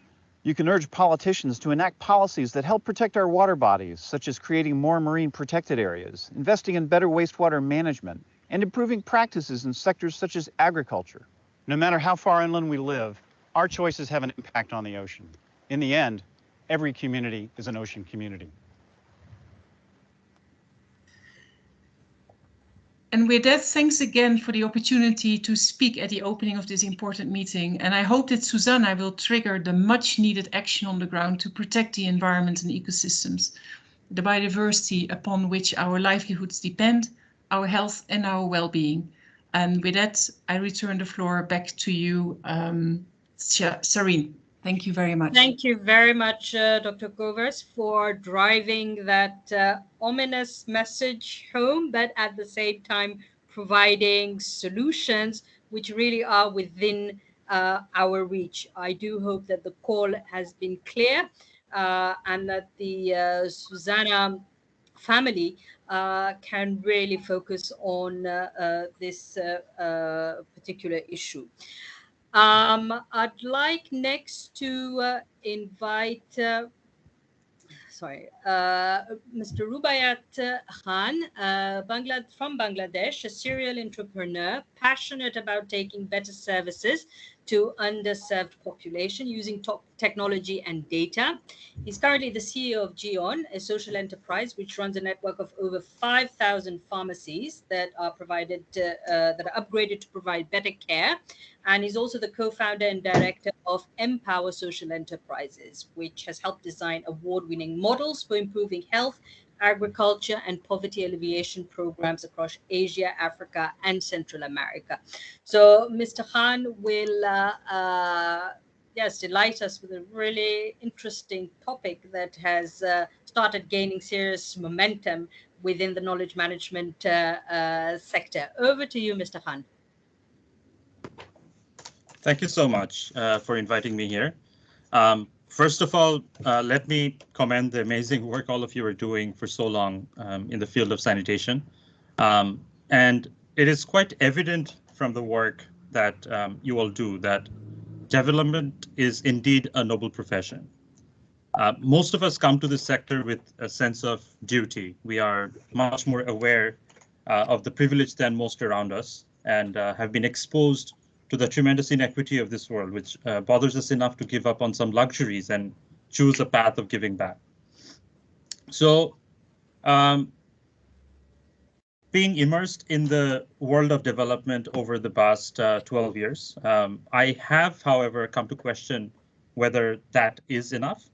You can urge politicians to enact policies that help protect our water bodies, such as creating more marine protected areas, investing in better wastewater management, and improving practices in sectors such as agriculture. No matter how far inland we live, our choices have an impact on the ocean. In the end, every community is an ocean community. And with that, thanks again for the opportunity to speak at the opening of this important meeting. And I hope that SuSanA will trigger the much needed action on the ground to protect the environment and ecosystems, the biodiversity upon which our livelihoods depend, our health and our well-being. And with that, I return the floor back to you, Sareen. Thank you very much. Thank you very much, Dr. Goverse, for driving that ominous message home, but at the same time providing solutions which really are within our reach. I do hope that the call has been clear and that the SuSanA family can really focus on this particular issue. I'd like next to invite, Mr. Rubayat Khan from Bangladesh, a serial entrepreneur, passionate about taking better services to underserved population using top technology and data. He's currently the CEO of Jeeon, a social enterprise which runs a network of over 5,000 pharmacies that are provided that are upgraded to provide better care. And he's also the co-founder and director of AMCOW Social Enterprises, which has helped design award-winning models for improving health, agriculture, and poverty alleviation programs across Asia, Africa, and Central America. So Mr. Khan will delight us with a really interesting topic that has started gaining serious momentum within the knowledge management sector. Over to you, Mr. Khan. Thank you so much for inviting me here. First of all, let me commend the amazing work all of you are doing for so long in the field of sanitation. And it is quite evident from the work that you all do that development is indeed a noble profession. Most of us come to this sector with a sense of duty. We are much more aware of the privilege than most around us and have been exposed to the tremendous inequity of this world, which bothers us enough to give up on some luxuries and choose a path of giving back. So being immersed in the world of development over the past 12 years, I have, however, come to question whether that is enough.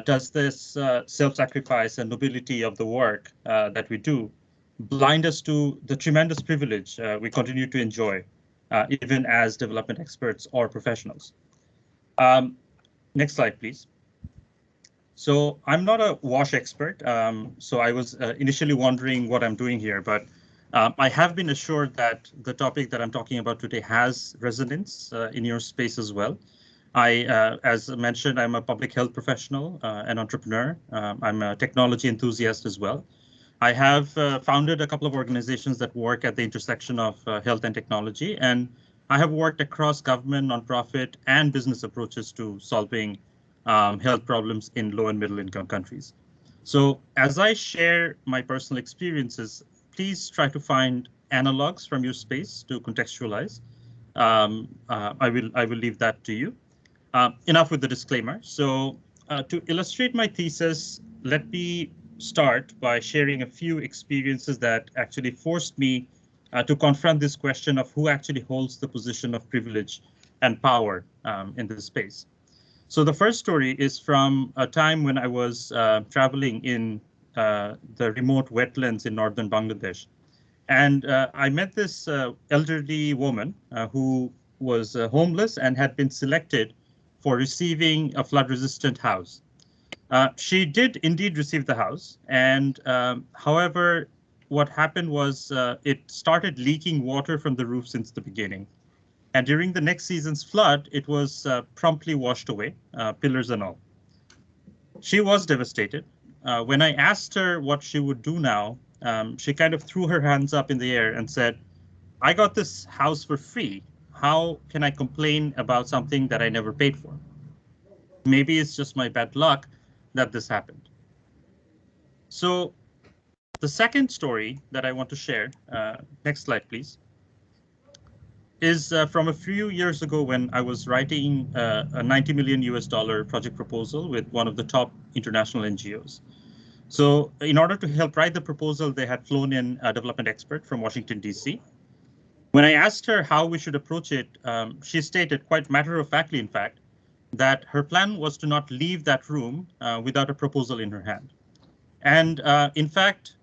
Does this self-sacrifice and nobility of the work that we do blind us to the tremendous privilege we continue to enjoy, even as development experts or professionals? Next slide, please. So I'm not a WASH expert, so I was initially wondering what I'm doing here, but I have been assured that the topic that I'm talking about today has resonance in your space as well. As mentioned, I'm a public health professional, an entrepreneur. I'm a technology enthusiast as well. I have founded a couple of organizations that work at the intersection of health and technology, and I have worked across government, nonprofit, and business approaches to solving health problems in low and middle income countries. So as I share my personal experiences, please try to find analogs from your space to contextualize. I will leave that to you. Enough with the disclaimer. So to illustrate my thesis, let me start by sharing a few experiences that actually forced me to confront this question of who actually holds the position of privilege and power in this space. So the first story is from a time when I was traveling in the remote wetlands in northern Bangladesh. And I met this elderly woman who was homeless and had been selected for receiving a flood-resistant house. She did indeed receive the house, and however, what happened was it started leaking water from the roof since the beginning. And during the next season's flood, it was promptly washed away, pillars and all. She was devastated. When I asked her what she would do now, she kind of threw her hands up in the air and said, "I got this house for free. How can I complain about something that I never paid for? Maybe it's just my bad luck that this happened." So the second story that I want to share, next slide, please, is from a few years ago when I was writing a $90 million project proposal with one of the top international NGOs. So in order to help write the proposal, they had flown in a development expert from Washington, D.C. When I asked her how we should approach it, she stated quite matter-of-factly, in fact, that her plan was to not leave that room without a proposal in her hand. And in fact,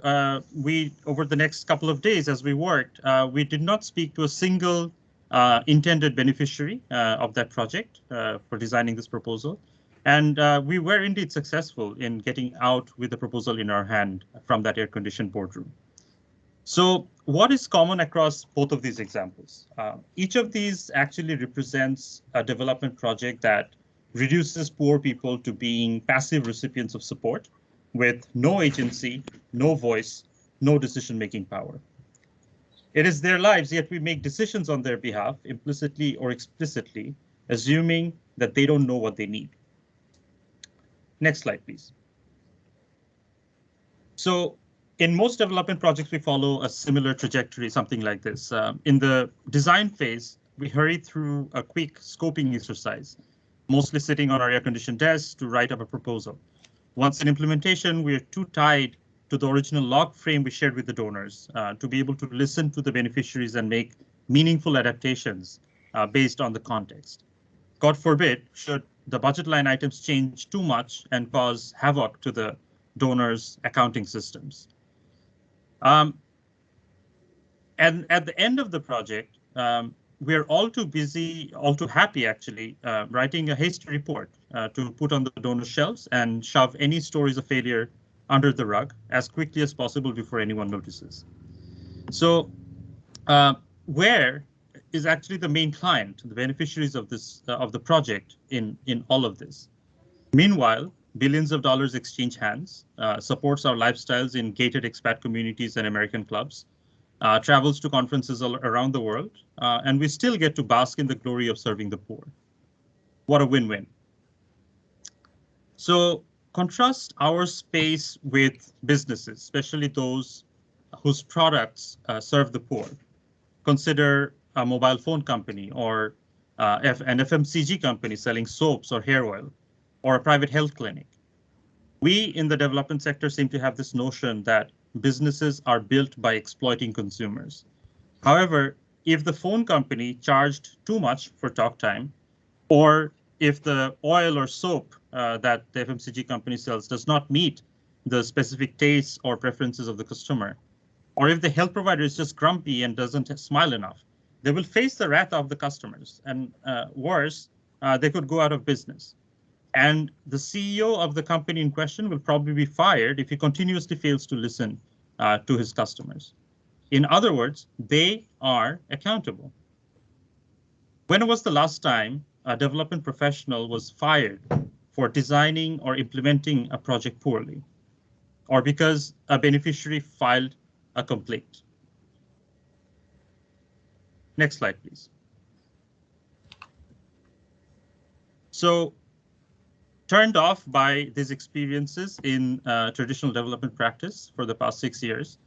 we, over the next couple of days as we worked, we did not speak to a single intended beneficiary of that project for designing this proposal. And we were indeed successful in getting out with the proposal in our hand from that air-conditioned boardroom. So what is common across both of these examples? Each of these actually represents a development project that reduces poor people to being passive recipients of support with no agency, no voice, no decision-making power. It is their lives, yet we make decisions on their behalf, implicitly or explicitly, assuming that they don't know what they need. Next slide, please. So in most development projects, we follow a similar trajectory, something like this. In the design phase, we hurry through a quick scoping exercise, mostly sitting on our air-conditioned desks to write up a proposal. Once in implementation, we are too tied to the original log frame we shared with the donors to be able to listen to the beneficiaries and make meaningful adaptations based on the context. God forbid, should the budget line items change too much and cause havoc to the donors' accounting systems. And at the end of the project, we're all too busy, all too happy actually, writing a hasty report to put on the donor shelves and shove any stories of failure under the rug as quickly as possible before anyone notices. So where is actually the main client, the beneficiaries of this of the project in all of this? Meanwhile, billions of dollars exchange hands, supports our lifestyles in gated expat communities and American clubs, travels to conferences all around the world, and we still get to bask in the glory of serving the poor. What a win-win. So contrast our space with businesses, especially those whose products serve the poor. Consider a mobile phone company or an FMCG company selling soaps or hair oil, or a private health clinic. We in the development sector seem to have this notion that businesses are built by exploiting consumers. However, if the phone company charged too much for talk time, or if the oil or soap that the FMCG company sells does not meet the specific tastes or preferences of the customer, or if the health provider is just grumpy and doesn't smile enough, they will face the wrath of the customers, and worse, they could go out of business. And the CEO of the company in question will probably be fired if he continuously fails to listen to his customers. In other words, they are accountable. When was the last time a development professional was fired for designing or implementing a project poorly, or because a beneficiary filed a complaint. Next slide, please. So, turned off by these experiences in traditional development practice for the past 6 years,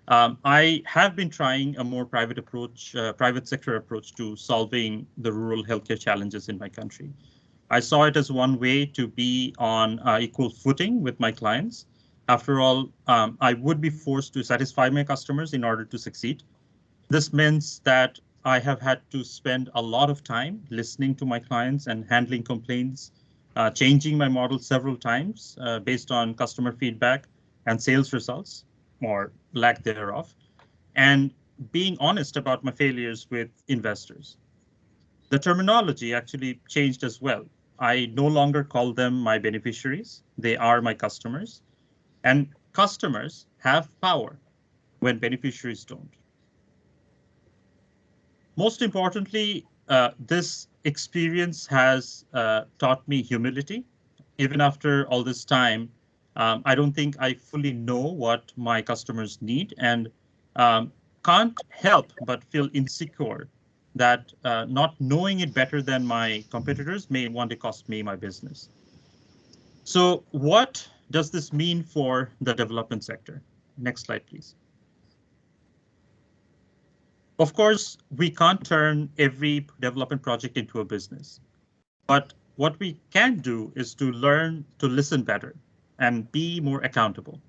I have been trying a more private approach, private sector approach to solving the rural healthcare challenges in my country. I saw it as one way to be on equal footing with my clients. After all, I would be forced to satisfy my customers in order to succeed. This means that I have had to spend a lot of time listening to my clients and handling complaints, changing my model several times based on customer feedback and sales results, or lack thereof, and being honest about my failures with investors. The terminology actually changed as well. I no longer call them my beneficiaries. They are my customers, and customers have power when beneficiaries don't. Most importantly, this experience has taught me humility. Even after all this time, I don't think I fully know what my customers need, and can't help but feel insecure that not knowing it better than my competitors may one day cost me my business. So what does this mean for the development sector? Next slide, please. Of course, we can't turn every development project into a business, but what we can do is to learn to listen better and be more accountable.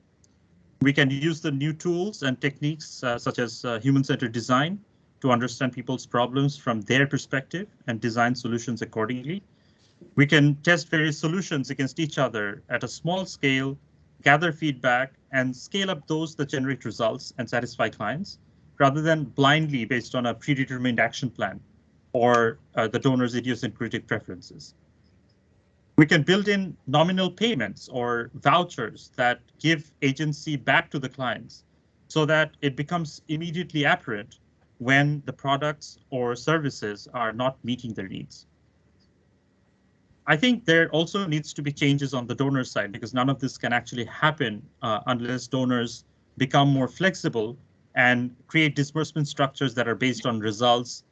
We can use the new tools and techniques such as human-centered design to understand people's problems from their perspective and design solutions accordingly. We can test various solutions against each other at a small scale, gather feedback, and scale up those that generate results and satisfy clients, rather than blindly based on a predetermined action plan or the donor's idiosyncratic preferences. We can build in nominal payments or vouchers that give agency back to the clients so that it becomes immediately apparent when the products or services are not meeting their needs. I think there also needs to be changes on the donor side, because none of this can actually happen unless donors become more flexible and create disbursement structures that are based on results,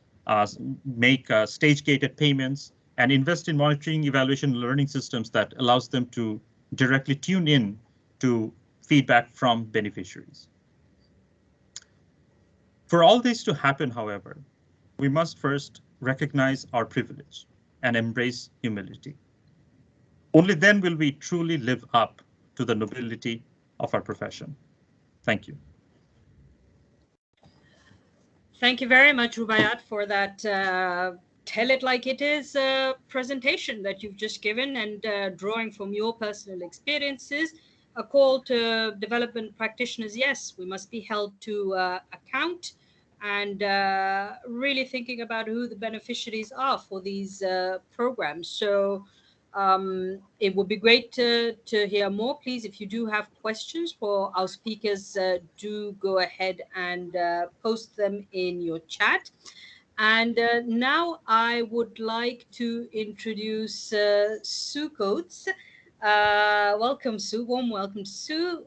make stage-gated payments, and invest in monitoring, evaluation, and learning systems that allows them to directly tune in to feedback from beneficiaries. For all this to happen, however, we must first recognize our privilege and embrace humility. Only then will we truly live up to the nobility of our profession. Thank you. Thank you very much, Rubayat, for that tell it like it is presentation that you've just given, and drawing from your personal experiences, a call to development practitioners. Yes, we must be held to account, and really thinking about who the beneficiaries are for these programs. So it would be great to hear more. Please, if you do have questions for our speakers, do go ahead and post them in your chat. And now I would like to introduce Sue Coates. Welcome, Sue. Warm welcome, Sue,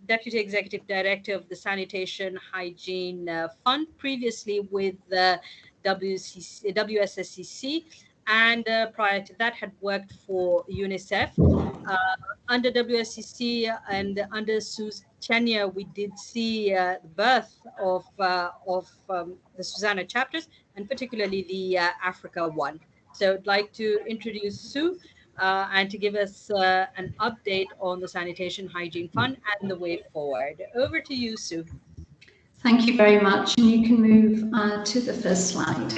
Deputy Executive Director of the Sanitation Hygiene Fund, previously with the WSSCC, and prior to that had worked for UNICEF. Under WSCC and under Sue's tenure, we did see the birth of the SuSanA chapters, and particularly the Africa one. So I'd like to introduce Sue and to give us an update on the Sanitation Hygiene Fund and the way forward. Over to you, Sue. Thank you very much, and you can move to the first slide.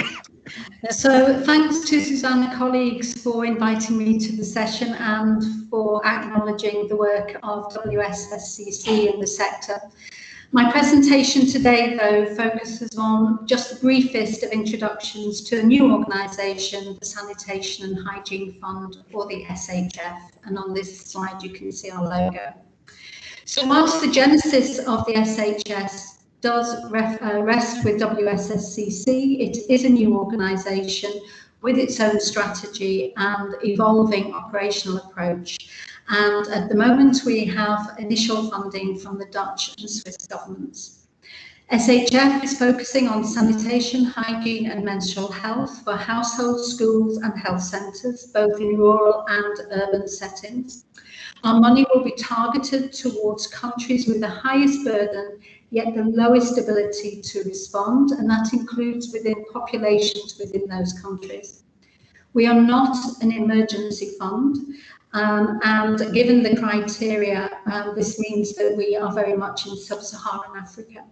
So thanks to SuSanA colleagues for inviting me to the session and for acknowledging the work of WSSCC in the sector. My presentation today, though, focuses on just the briefest of introductions to a new organisation, the Sanitation and Hygiene Fund, or the SHF, and on this slide you can see our logo. So whilst the genesis of the SHS does rest with WSSCC, it is a new organisation with its own strategy and evolving operational approach. And at the moment, we have initial funding from the Dutch and Swiss governments. SHF is focusing on sanitation, hygiene and menstrual health for households, schools and health centres, both in rural and urban settings. Our money will be targeted towards countries with the highest burden, yet the lowest ability to respond, and that includes within populations within those countries. We are not an emergency fund, and given the criteria, this means that we are very much in sub-Saharan Africa.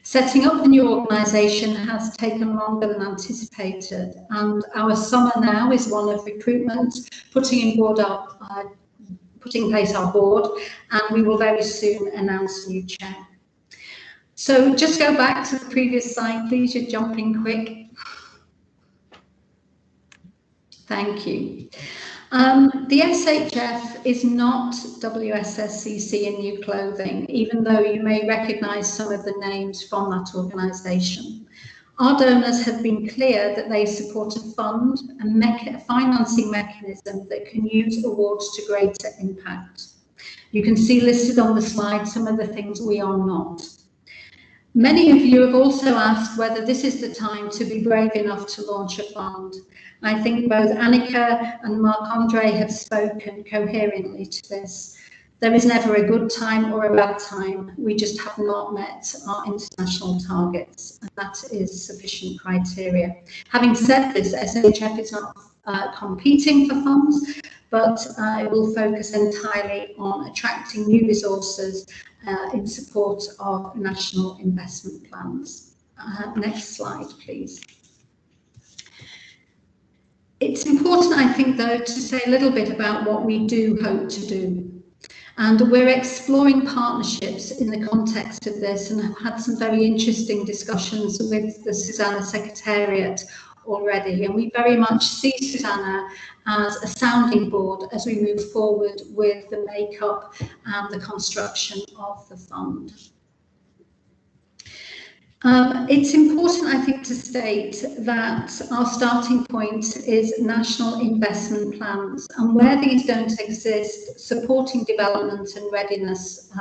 Setting up the new organisation has taken longer than anticipated, and our summer now is one of recruitment, putting in place our board, and we will very soon announce a new chair. So just go back to the previous slide, please. You're jumping quick. Thank you. The SHF is not WSSCC in new clothing, even though you may recognise some of the names from that organisation. Our donors have been clear that they support a fund and a financing mechanism that can use awards to greater impact. You can see listed on the slide some of the things we are not. Many of you have also asked whether this is the time to be brave enough to launch a fund. I think both Annika and Marc-Andre have spoken coherently to this. There is never a good time or a bad time. We just have not met our international targets, and that is sufficient criteria. Having said this, SHF is not competing for funds, but it will focus entirely on attracting new resources in support of national investment plans. Next slide, please. It's important, I think, though, to say a little bit about what we do hope to do. And we're exploring partnerships in the context of this and have had some very interesting discussions with the SuSanA Secretariat already. And we very much see SuSanA as a sounding board as we move forward with the makeup and the construction of the fund. It's important, I think, to state that our starting point is national investment plans, and where these don't exist, supporting development and readiness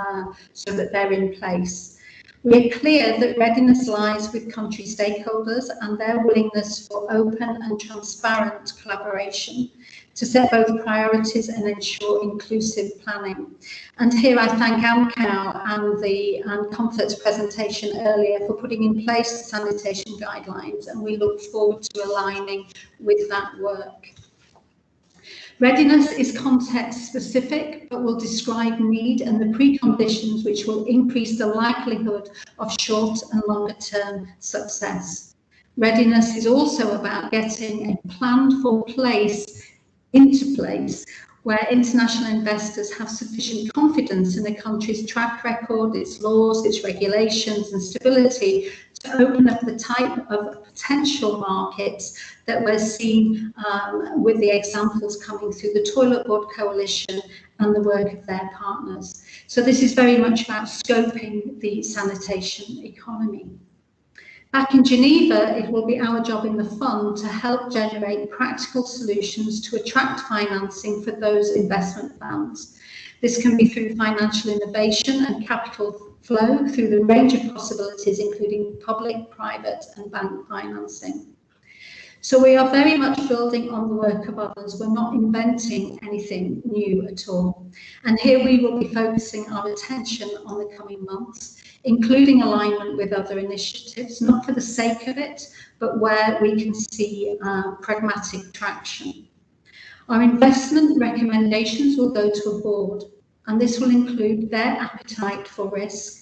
so that they're in place. We're clear that readiness lies with country stakeholders and their willingness for open and transparent collaboration to set both priorities and ensure inclusive planning. And here I thank AMCOW and Comfort's presentation earlier for putting in place the sanitation guidelines, and we look forward to aligning with that work. Readiness is context specific, but will describe need and the preconditions which will increase the likelihood of short and longer term success. Readiness is also about getting a planned for place into place where international investors have sufficient confidence in the country's track record, its laws, its regulations and stability to open up the type of potential markets that we're seeing with the examples coming through the Toilet Board Coalition and the work of their partners. So this is very much about scoping the sanitation economy. Back in Geneva, it will be our job in the fund to help generate practical solutions to attract financing for those investment plans. This can be through financial innovation and capital flow through the range of possibilities, including public, private, and bank financing. So we are very much building on the work of others. We're not inventing anything new at all. And here we will be focusing our attention on the coming months, including alignment with other initiatives, not for the sake of it, but where we can see pragmatic traction. Our investment recommendations will go to a board, and this will include their appetite for risk.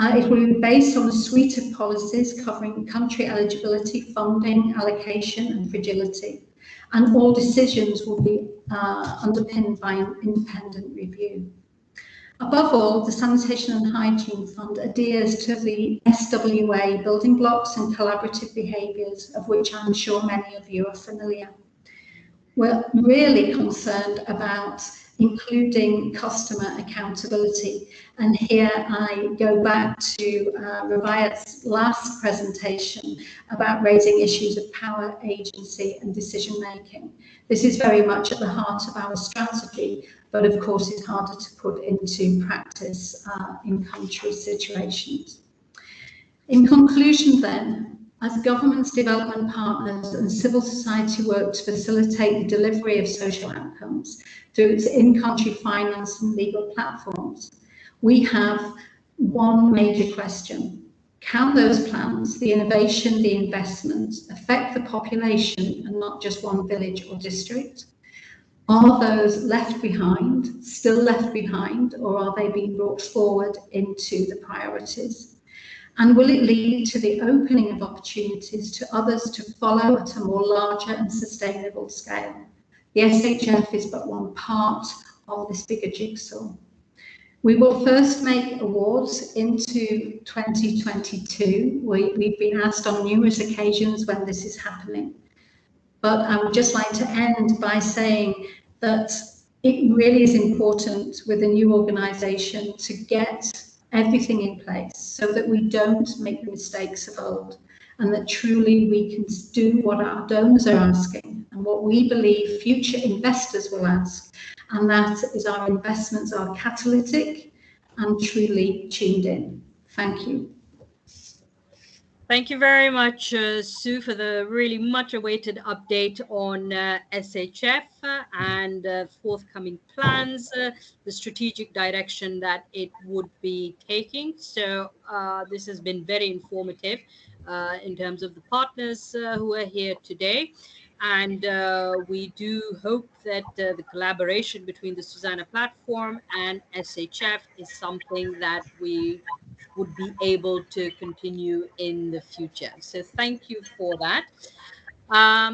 It will be based on a suite of policies covering country eligibility, funding, allocation, and fragility. And all decisions will be underpinned by an independent review. Above all, the Sanitation and Hygiene Fund adheres to the SWA building blocks and collaborative behaviours, of which I'm sure many of you are familiar. We're really concerned about including customer accountability. And here I go back to Rubayat's last presentation about raising issues of power, agency and decision making. This is very much at the heart of our strategy, but of course is harder to put into practice in country situations. In conclusion then, as governments, development partners and civil society work to facilitate the delivery of social outcomes through its in-country finance and legal platforms, we have one major question. Can those plans, the innovation, the investment, affect the population and not just one village or district? Are those left behind, still left behind, or are they being brought forward into the priorities? And will it lead to the opening of opportunities to others to follow at a more larger and sustainable scale? The SHF is but one part of this bigger jigsaw. We will first make awards into 2022. We've been asked on numerous occasions when this is happening. But I would just like to end by saying that it really is important with a new organisation to get everything in place so that we don't make the mistakes of old, and that truly we can do what our donors are asking and what we believe future investors will ask, and that is our investments are catalytic and truly tuned in. Thank you. Thank you very much, Sue, for the really much awaited update on SHF and forthcoming plans, the strategic direction that it would be taking. So this has been very informative in terms of the partners who are here today. And we do hope that the collaboration between the SuSanA platform and SHF is something that we would be able to continue in the future. So thank you for that.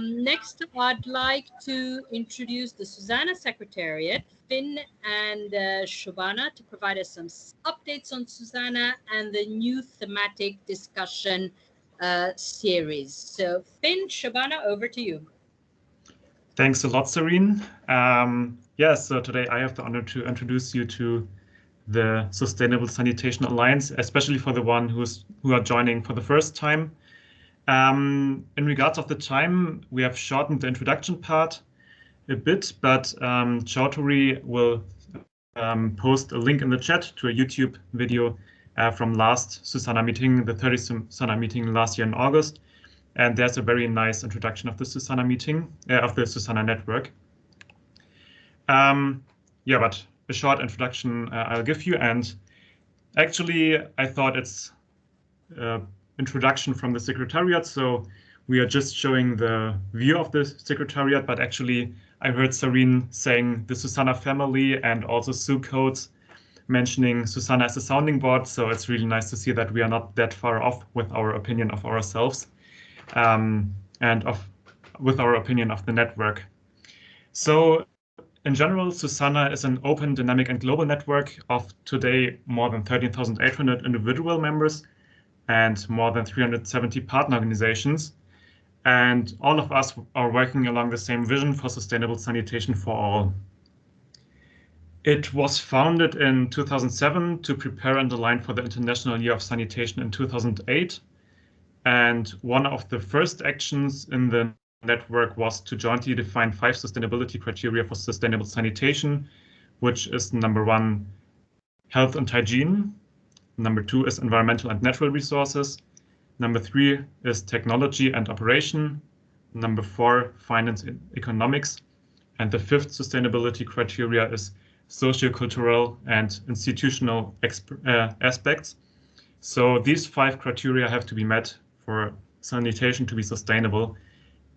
Next, I'd like to introduce the SuSanA Secretariat, Finn and Shobana, to provide us some updates on SuSanA and the new thematic discussion series. So Finn, Shobana, over to you. Thanks a lot, Sareen. So today I have the honor to introduce you to the Sustainable Sanitation Alliance, especially for the one who are joining for the first time. In regards of the time, we have shortened the introduction part a bit, but Chaudhary will post a link in the chat to a YouTube video from last SuSanA meeting, the 30th SuSanA meeting last year in August. And there's a very nice introduction of the SuSanA meeting, of the SuSanA network. But a short introduction I'll give you. And actually, I thought it's introduction from the Secretariat. So we are just showing the view of the Secretariat, but actually I heard Sareen saying the SuSanA family and also Sue codes mentioning SuSanA as a sounding board. So it's really nice to see that we are not that far off with our opinion of ourselves with our opinion of the network. So in general, SuSanA is an open, dynamic, and global network of today more than 13,800 individual members and more than 370 partner organizations. And all of us are working along the same vision for sustainable sanitation for all. It was founded in 2007 to prepare and align for the International Year of Sanitation in 2008. And one of the first actions in the network was to jointly define 5 sustainability criteria for sustainable sanitation, which is number 1, health and hygiene. Number 2 is environmental and natural resources. Number 3 is technology and operation. Number 4, finance and economics. And the 5th sustainability criteria is socio-cultural and institutional aspects. So these 5 criteria have to be met for sanitation to be sustainable.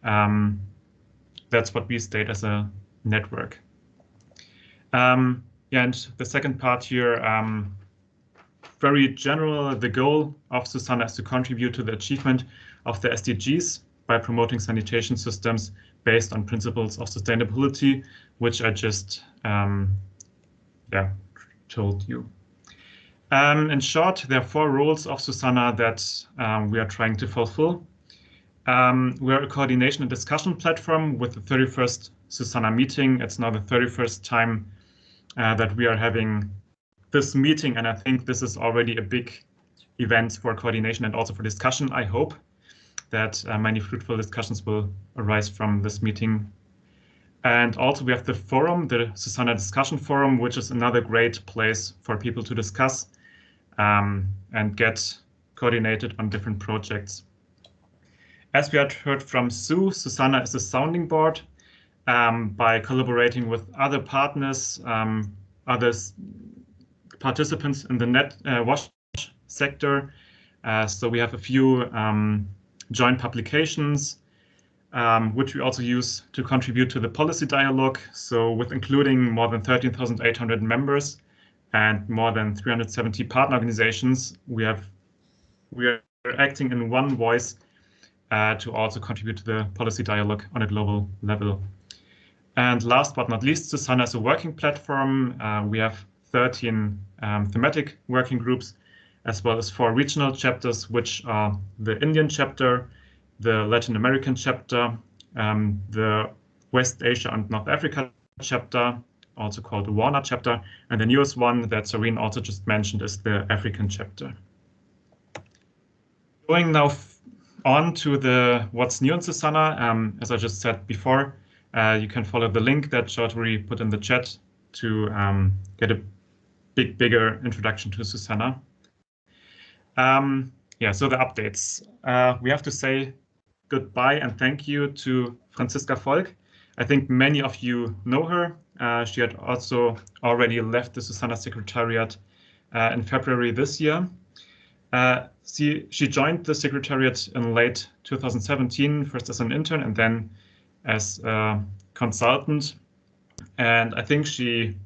That's what we state as a network. And the second part here, very general, the goal of SuSanA is to contribute to the achievement of the SDGs by promoting sanitation systems based on principles of sustainability, which I just told you. In short, there are 4 roles of SuSanA that we are trying to fulfill. We're a coordination and discussion platform with the 31st SuSanA meeting. It's now the 31st time that we are having this meeting, and I think this is already a big event for coordination and also for discussion. I hope that many fruitful discussions will arise from this meeting. And also we have the forum, the SuSanA Discussion Forum, which is another great place for people to discuss and get coordinated on different projects. As we had heard from Sue, SuSanA is a sounding board by collaborating with other partners, other participants in the net wash sector. So we have a few joint publications, which we also use to contribute to the policy dialogue. So with including more than 13,800 members and more than 370 partner organizations, we are acting in one voice to also contribute to the policy dialogue on a global level. And last but not least, SuSanA is a working platform. We have 13 thematic working groups, as well as 4 regional chapters, which are the Indian chapter, the Latin American chapter, the West Asia and North Africa chapter, also called the WANA chapter, and the newest one that Sareen also just mentioned is the African chapter. Going now on to the what's new in SuSanA, as I just said before, you can follow the link that Chaudhary put in the chat to get a bigger introduction to SuSanA. Yeah, so the updates. We have to say goodbye and thank you to Franziska Volk. I think many of you know her. She had also already left the SuSanA Secretariat in February this year. She joined the Secretariat in late 2017, first as an intern and then as a consultant. And I think she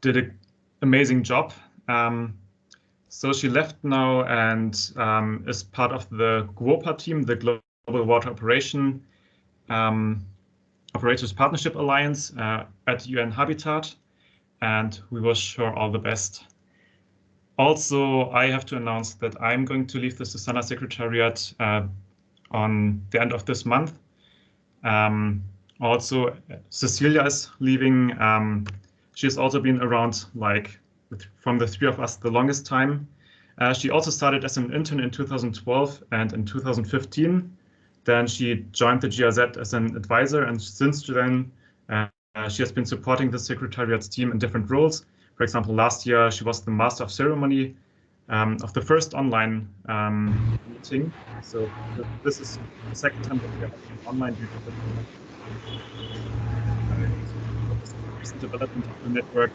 did an amazing job. So she left now and is part of the GWOPA team, the Global Water Operators Partnership Alliance at UN Habitat, and we wish her all the best. Also, I have to announce that I'm going to leave the SuSanA Secretariat on the end of this month. Also, Cecilia is leaving. She has also been around, like, from the 3 of us, the longest time. She also started as an intern in 2012 and in 2015. Then she joined the GIZ as an advisor, and since then she has been supporting the Secretariat's team in different roles. For example, last year she was the Master of Ceremony of the first online meeting. So this is the second time that we are having an online due to the recent development of the network.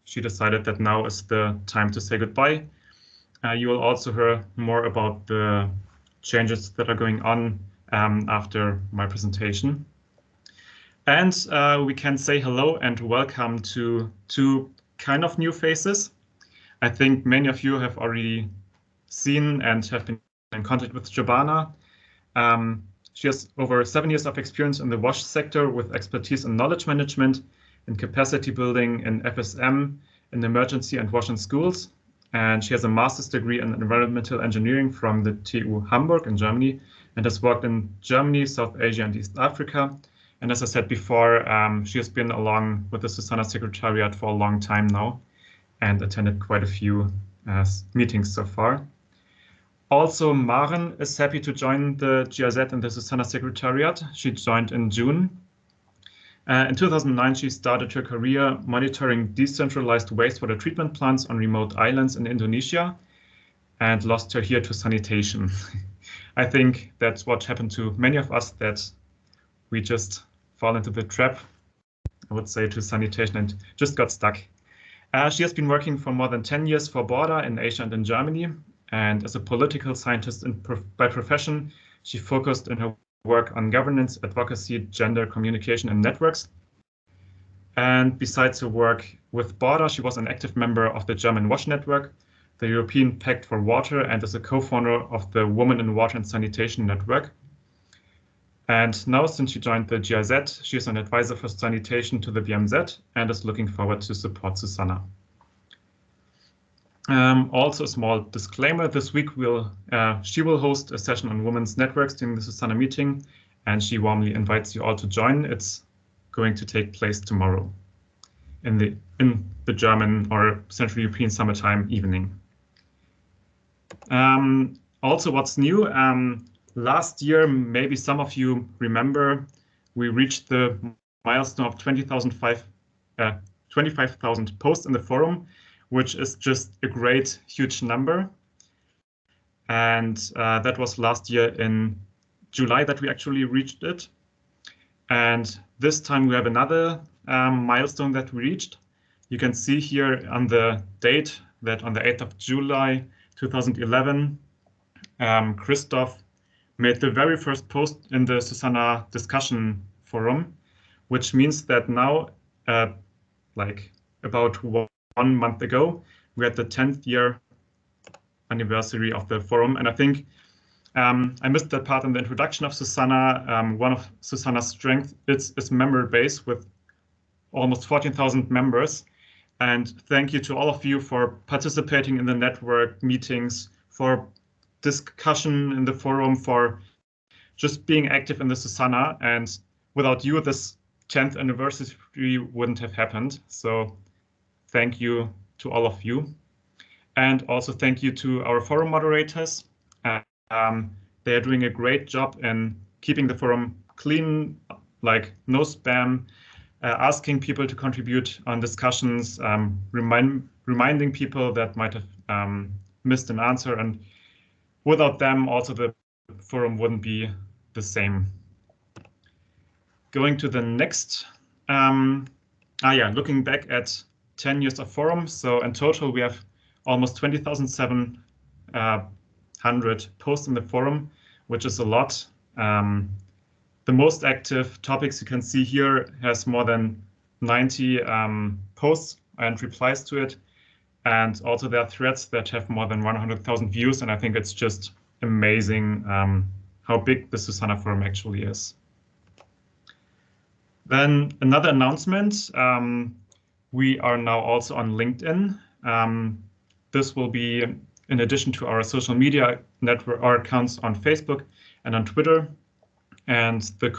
She decided that now is the time to say goodbye. You will also hear more about the changes that are going on after my presentation. And we can say hello and welcome to 2 kind of new faces. I think many of you have already seen and have been in contact with Shobana. She has over 7 years of experience in the wash sector with expertise in knowledge management, in capacity building, in FSM, in emergency and wash in schools. And she has a master's degree in environmental engineering from the TU Hamburg in Germany, and has worked in Germany, South Asia, and East Africa. And as I said before, she has been along with the SuSanA Secretariat for a long time now and attended quite a few meetings so far. Also, Maren is happy to join the GIZ and the SuSanA Secretariat. She joined in June. In 2009, she started her career monitoring decentralized wastewater treatment plants on remote islands in Indonesia and lost her here to sanitation. I think that's what happened to many of us, that we just fall into the trap, I would say, to sanitation and just got stuck. She has been working for more than 10 years for Border in Asia and in Germany. And as a political scientist by profession, she focused in her work on governance, advocacy, gender, communication, and networks. And besides her work with Border, she was an active member of the German WASH Network, the European Pact for Water, and is a co-founder of the Women in Water and Sanitation Network. And now, since she joined the GIZ, she is an advisor for sanitation to the BMZ and is looking forward to support SuSanA. Also, a small disclaimer, this week she will host a session on women's networks during the SuSanA meeting, and she warmly invites you all to join. It's going to take place tomorrow. in the German or Central European summertime evening. Also, what's new? Last year, maybe some of you remember, we reached the milestone of 25,000 posts in the forum, which is just a great, huge number. And that was last year in July that we actually reached it. And this time we have another milestone that we reached. You can see here on the date that on the 8th of July 2011, Christoph made the very first post in the SuSanA discussion forum, which means that now, like about 1 month ago, we had the 10th year anniversary of the forum. And I think I missed that part in the introduction of SuSanA. One of SuSanA's strengths is its member base with almost 14,000 members. And thank you to all of you for participating in the network meetings, for discussion in the forum, for just being active in the SuSanA. And without you, this 10th anniversary wouldn't have happened. So thank you to all of you. And also thank you to our forum moderators. They are doing a great job in keeping the forum clean, like no spam, asking people to contribute on discussions, reminding people that might have missed an answer. And without them, also the forum wouldn't be the same. Going to the next, looking back at 10 years of forum. So in total, we have almost 20,700 posts in the forum, which is a lot. The most active topics you can see here has more than 90 posts and replies to it. And also there are threads that have more than 100,000 views. And I think it's just amazing how big the SuSanA forum actually is. Then another announcement. We are now also on LinkedIn. This will be in addition to our social media network, our accounts on Facebook and on Twitter. And the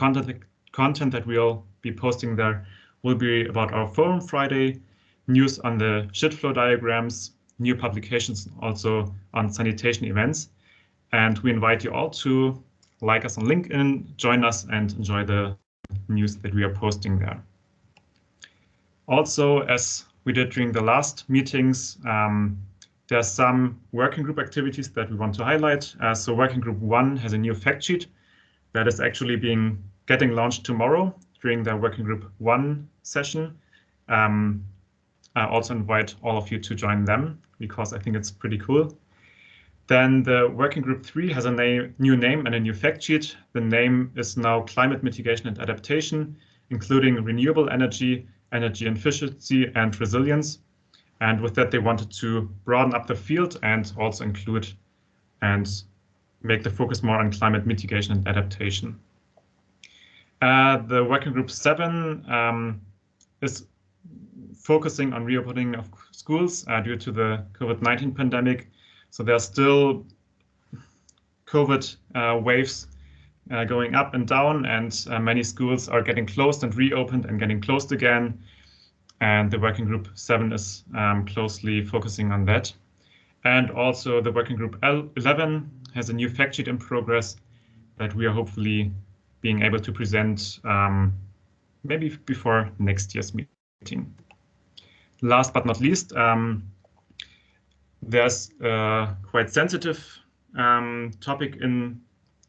content that we'll be posting there will be about our Forum Friday, news on the shit flow diagrams, new publications also on sanitation events. And we invite you all to like us on LinkedIn, join us, and enjoy the news that we are posting there. Also, as we did during the last meetings, there are some working group activities that we want to highlight. So working group 1 has a new fact sheet that is actually getting launched tomorrow during the working group 1 session. I also invite all of you to join them because I think it's pretty cool. Then the working group 3 has a new name and a new fact sheet. The name is now Climate Mitigation and Adaptation, including renewable energy, energy efficiency, and resilience. And with that, they wanted to broaden up the field and also include and make the focus more on climate mitigation and adaptation. The working group 7 is focusing on reopening of schools due to the COVID-19 pandemic. So there are still COVID waves going up and down, and many schools are getting closed and reopened and getting closed again. And the working group 7 is closely focusing on that. And also the working group 11 has a new fact sheet in progress that we are hopefully being able to present maybe before next year's meeting. Last but not least, there's a quite sensitive topic in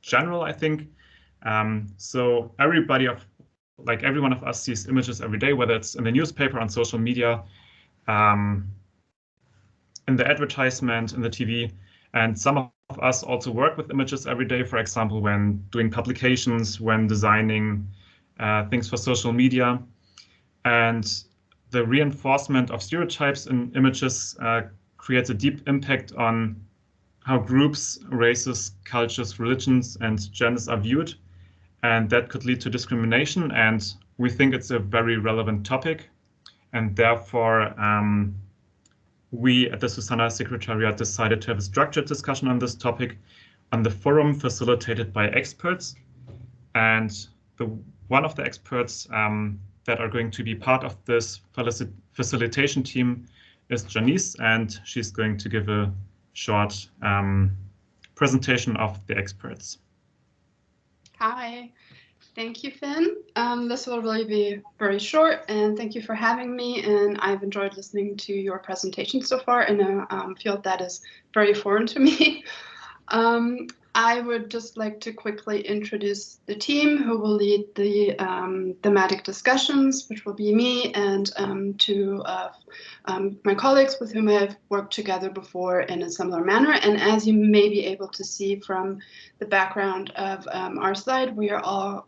general, I think. So every one of us sees images every day, whether it's in the newspaper, on social media, in the advertisement, in the TV. And some of us also work with images every day, for example, when doing publications, when designing things for social media. And the reinforcement of stereotypes in images creates a deep impact on how groups, races, cultures, religions, and genders are viewed. And that could lead to discrimination. And we think it's a very relevant topic. And therefore, we at the SuSanA Secretariat decided to have a structured discussion on this topic on the forum facilitated by experts. And one of the experts that are going to be part of this facilitation team is Janice, and she's going to give a short presentation of the experts. Hi, thank you, Finn. This will really be very short, and thank you for having me. And I've enjoyed listening to your presentation so far in a field that is very foreign to me. I would just like to quickly introduce the team who will lead the thematic discussions, which will be me and two of my colleagues with whom I've worked together before in a similar manner. And as you may be able to see from the background of our slide, we are all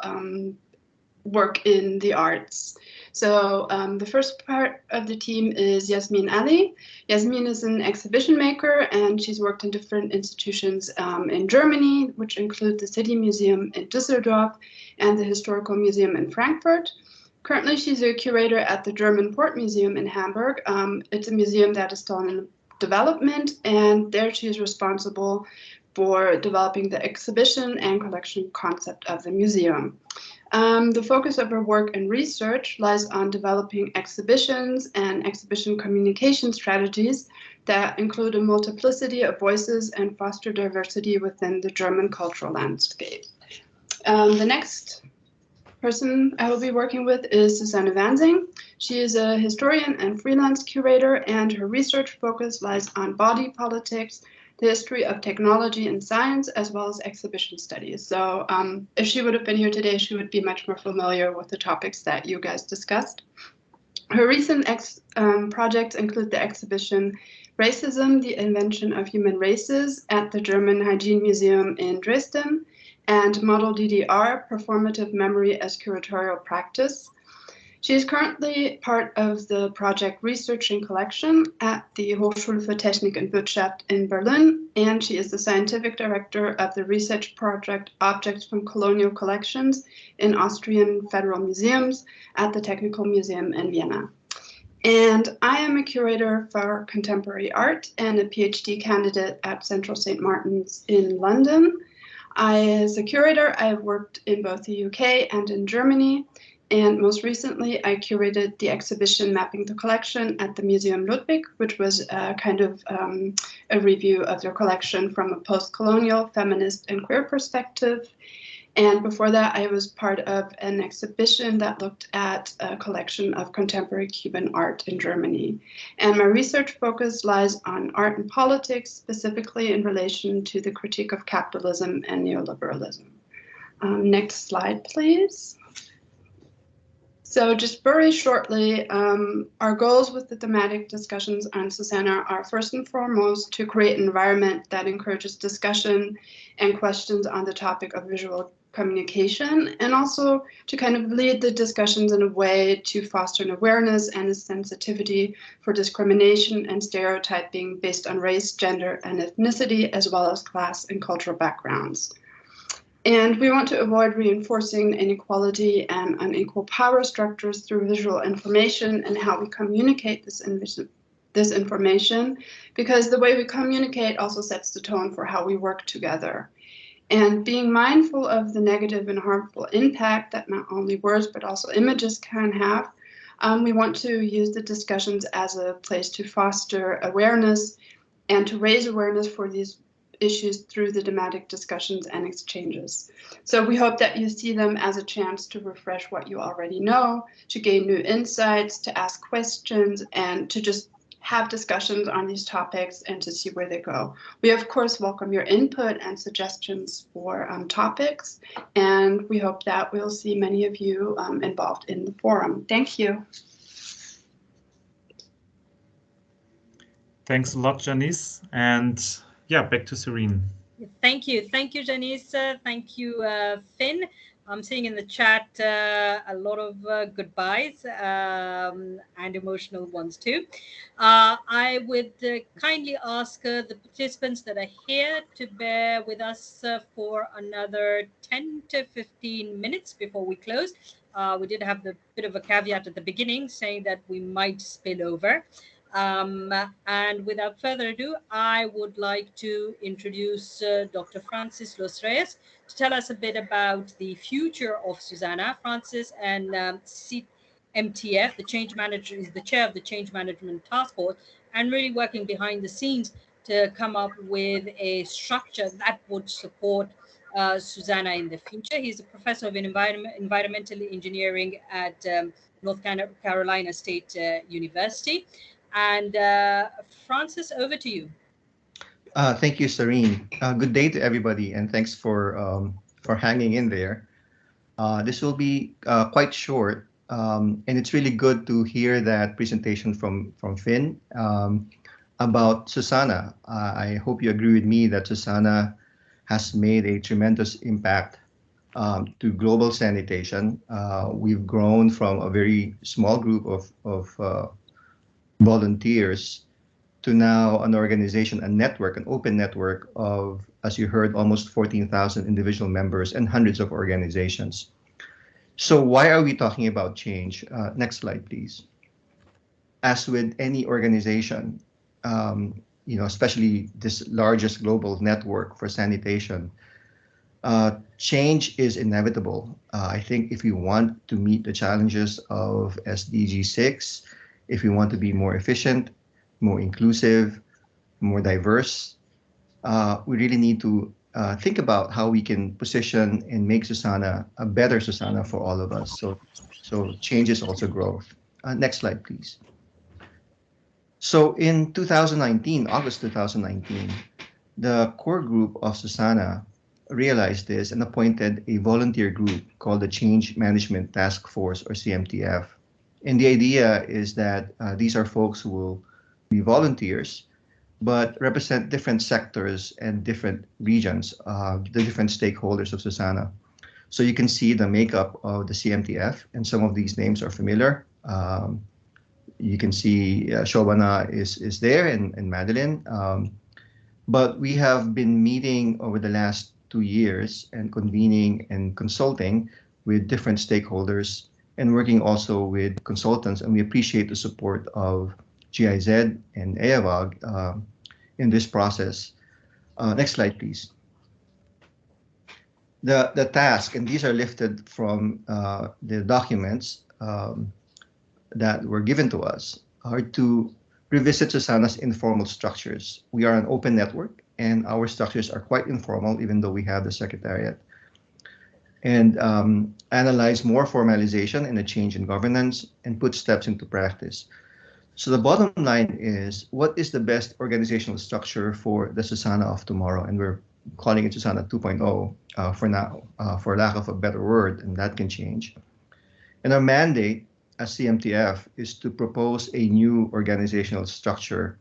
work in the arts. So the first part of the team is Yasmin Ali. Yasmin is an exhibition maker, and she's worked in different institutions in Germany, which include the City Museum in Düsseldorf and the Historical Museum in Frankfurt. Currently, she's a curator at the German Port Museum in Hamburg. It's a museum that is still in development, and there she is responsible for developing the exhibition and collection concept of the museum. The focus of her work and research lies on developing exhibitions and exhibition communication strategies that include a multiplicity of voices and foster diversity within the German cultural landscape. The next person I will be working with is SuSanA Vansing. She is a historian and freelance curator, and her research focus lies on body politics, the history of technology and science, as well as exhibition studies. So if she would have been here today, she would be much more familiar with the topics that you guys discussed. Her recent projects include the exhibition Racism, the Invention of Human Races at the German Hygiene Museum in Dresden, and Model DDR, Performative Memory as Curatorial Practice. She is currently part of the project Research and Collection at the Hochschule für Technik und Wirtschaft in Berlin, and she is the scientific director of the research project Objects from Colonial Collections in Austrian Federal Museums at the Technical Museum in Vienna. And I am a curator for contemporary art and a PhD candidate at Central St. Martin's in London. As a curator, I have worked in both the UK and in Germany. And most recently, I curated the exhibition Mapping the Collection at the Museum Ludwig, which was kind of a review of their collection from a post-colonial, feminist, and queer perspective. And before that, I was part of an exhibition that looked at a collection of contemporary Cuban art in Germany. And my research focus lies on art and politics, specifically in relation to the critique of capitalism and neoliberalism. Next slide, please. So just very shortly, our goals with the thematic discussions on SuSanA are first and foremost to create an environment that encourages discussion and questions on the topic of visual communication, and also to kind of lead the discussions in a way to foster an awareness and a sensitivity for discrimination and stereotyping based on race, gender, and ethnicity, as well as class and cultural backgrounds. And we want to avoid reinforcing inequality and unequal power structures through visual information and how we communicate this information, because the way we communicate also sets the tone for how we work together. And being mindful of the negative and harmful impact that not only words but also images can have, we want to use the discussions as a place to foster awareness and to raise awareness for these issues through the thematic discussions and exchanges. So we hope that you see them as a chance to refresh what you already know, to gain new insights, to ask questions, and to just have discussions on these topics and to see where they go. We, of course, welcome your input and suggestions for topics, and we hope that we'll see many of you involved in the forum. Thank you. Thanks a lot, Janice. And yeah, back to Sareen. Thank you, Janice. Thank you, Finn. I'm seeing in the chat a lot of goodbyes and emotional ones too. I would kindly ask the participants that are here to bear with us for another 10 to 15 minutes before we close. We did have the bit of a caveat at the beginning saying that we might spill over. And without further ado, I would like to introduce Dr. Francis Los Reyes to tell us a bit about the future of SuSanA. Francis and MTF. The change manager is the chair of the change management task force, and really working behind the scenes to come up with a structure that would support SuSanA in the future. He's a professor of environmental engineering at North Carolina State University. And Francis, over to you. Thank you, Sareen. Good day to everybody, and thanks for hanging in there. This will be quite short, and it's really good to hear that presentation from Finn about SuSanA. I hope you agree with me that SuSanA has made a tremendous impact to global sanitation. We've grown from a very small group of volunteers to now an organization, a network, an open network of, as you heard, almost 14,000 individual members and hundreds of organizations. So why are we talking about change? Next slide, please. As with any organization, especially this largest global network for sanitation, change is inevitable. I think if we want to meet the challenges of SDG 6, if we want to be more efficient, more inclusive, more diverse, we really need to think about how we can position and make SuSanA a better SuSanA for all of us. So change is also growth. Next slide, please. So in 2019, August 2019, the core group of SuSanA realized this and appointed a volunteer group called the Change Management Task Force, or CMTF. And the idea is that these are folks who will be volunteers, but represent different sectors and different regions, the different stakeholders of SuSanA. So you can see the makeup of the CMTF, and some of these names are familiar. You can see Shobana is there, and Madeline. But we have been meeting over the last 2 years and convening and consulting with different stakeholders and working also with consultants, and we appreciate the support of GIZ and AAVAG in this process. Next slide, please. The task, and these are lifted from the documents that were given to us, are to revisit SuSanA's informal structures. We are an open network, and our structures are quite informal, even though we have the Secretariat. And analyze more formalization and a change in governance, and put steps into practice. So the bottom line is, what is the best organizational structure for the SuSanA of tomorrow? And we're calling it SuSanA 2.0 for now, for lack of a better word, and that can change. And our mandate as CMTF is to propose a new organizational structure,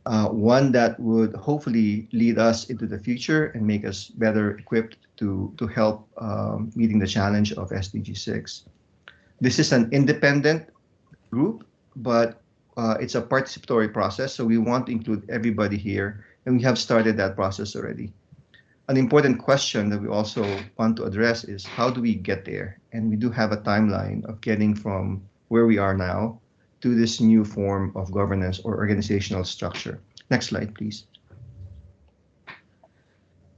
one that would hopefully lead us into the future and make us better equipped to help meeting the challenge of SDG 6. This is an independent group, but it's a participatory process, so we want to include everybody here, and we have started that process already. An important question that we also want to address is, how do we get there? And we do have a timeline of getting from where we are now to this new form of governance or organizational structure. Next slide, please.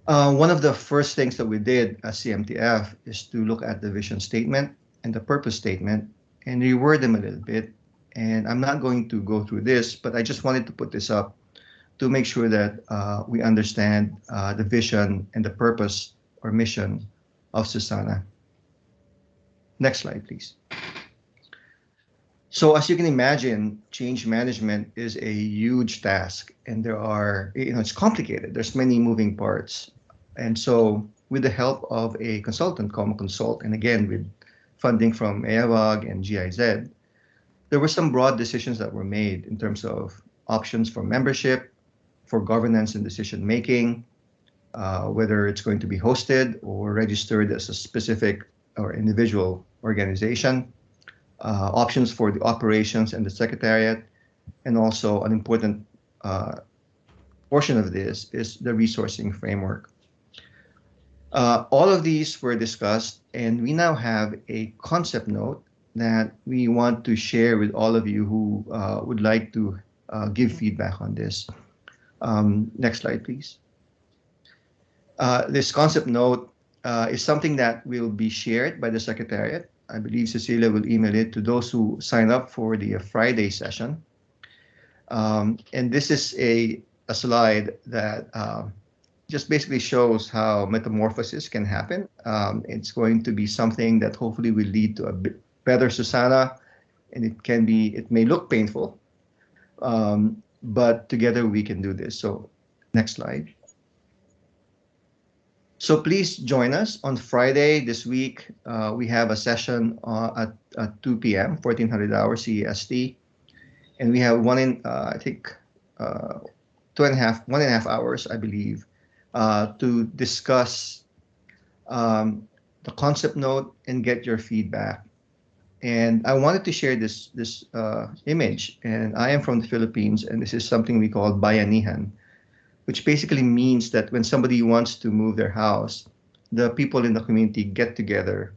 One of the first things that we did as CMTF is to look at the vision statement and the purpose statement and reword them a little bit. And I'm not going to go through this, but I just wanted to put this up to make sure that we understand the vision and the purpose or mission of SuSanA. Next slide, please. So as you can imagine, change management is a huge task, and there are, it's complicated. There's many moving parts. And so with the help of a consultant, Consult, and again, with funding from AAVAG and GIZ, there were some broad decisions that were made in terms of options for membership, for governance and decision-making, whether it's going to be hosted or registered as a specific or individual organization, options for the operations and the Secretariat, and also an important portion of this is the resourcing framework. All of these were discussed, and we now have a concept note that we want to share with all of you who would like to give feedback on this. Next slide, please. This concept note is something that will be shared by the Secretariat I believe Cecilia will email it to those who sign up for the Friday session. And this is a slide that just basically shows how metamorphosis can happen. It's going to be something that hopefully will lead to a better SuSanA, and it may look painful, but together we can do this. So next slide. So please join us on Friday this week. We have a session at 2 p.m., 1400 hours CEST. And we have I think 1.5 hours, I believe, to discuss the concept note and get your feedback. And I wanted to share this image. And I am from the Philippines, and this is something we call bayanihan, which basically means that when somebody wants to move their house, the people in the community get together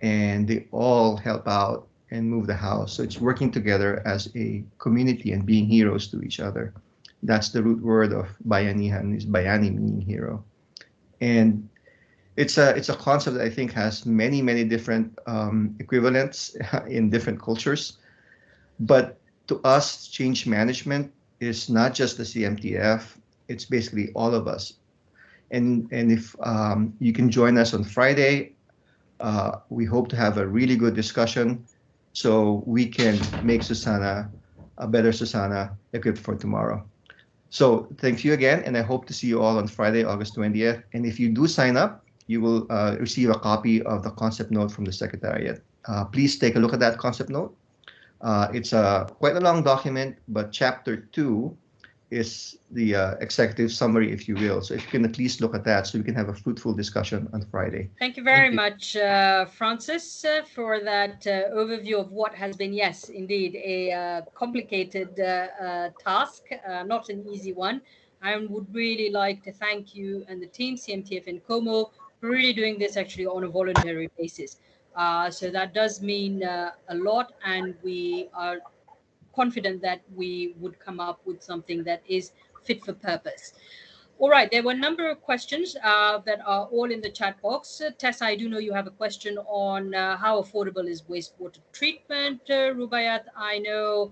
and they all help out and move the house. So it's working together as a community and being heroes to each other. That's the root word of bayanihan, is bayani meaning hero. And it's a concept that I think has many, many different equivalents in different cultures. But to us, change management is not just the CMTF, it's basically all of us. And if you can join us on Friday, we hope to have a really good discussion so we can make SuSanA a better SuSanA equipped for tomorrow. So thank you again, and I hope to see you all on Friday, August 20th. And if you do sign up, you will receive a copy of the concept note from the Secretariat. Please take a look at that concept note. It's quite a long document, but chapter 2 is the executive summary, if you will. So if you can at least look at that so we can have a fruitful discussion on Friday. Thank you very much, Francis, for that overview of what has been, yes, indeed, a complicated task, not an easy one. I would really like to thank you and the team, CMTF and COMO, for really doing this actually on a voluntary basis. So that does mean a lot, and we are confident that we would come up with something that is fit for purpose. All right, there were a number of questions that are all in the chat box. Tessa, I do know you have a question on how affordable is wastewater treatment. Rubayat, I know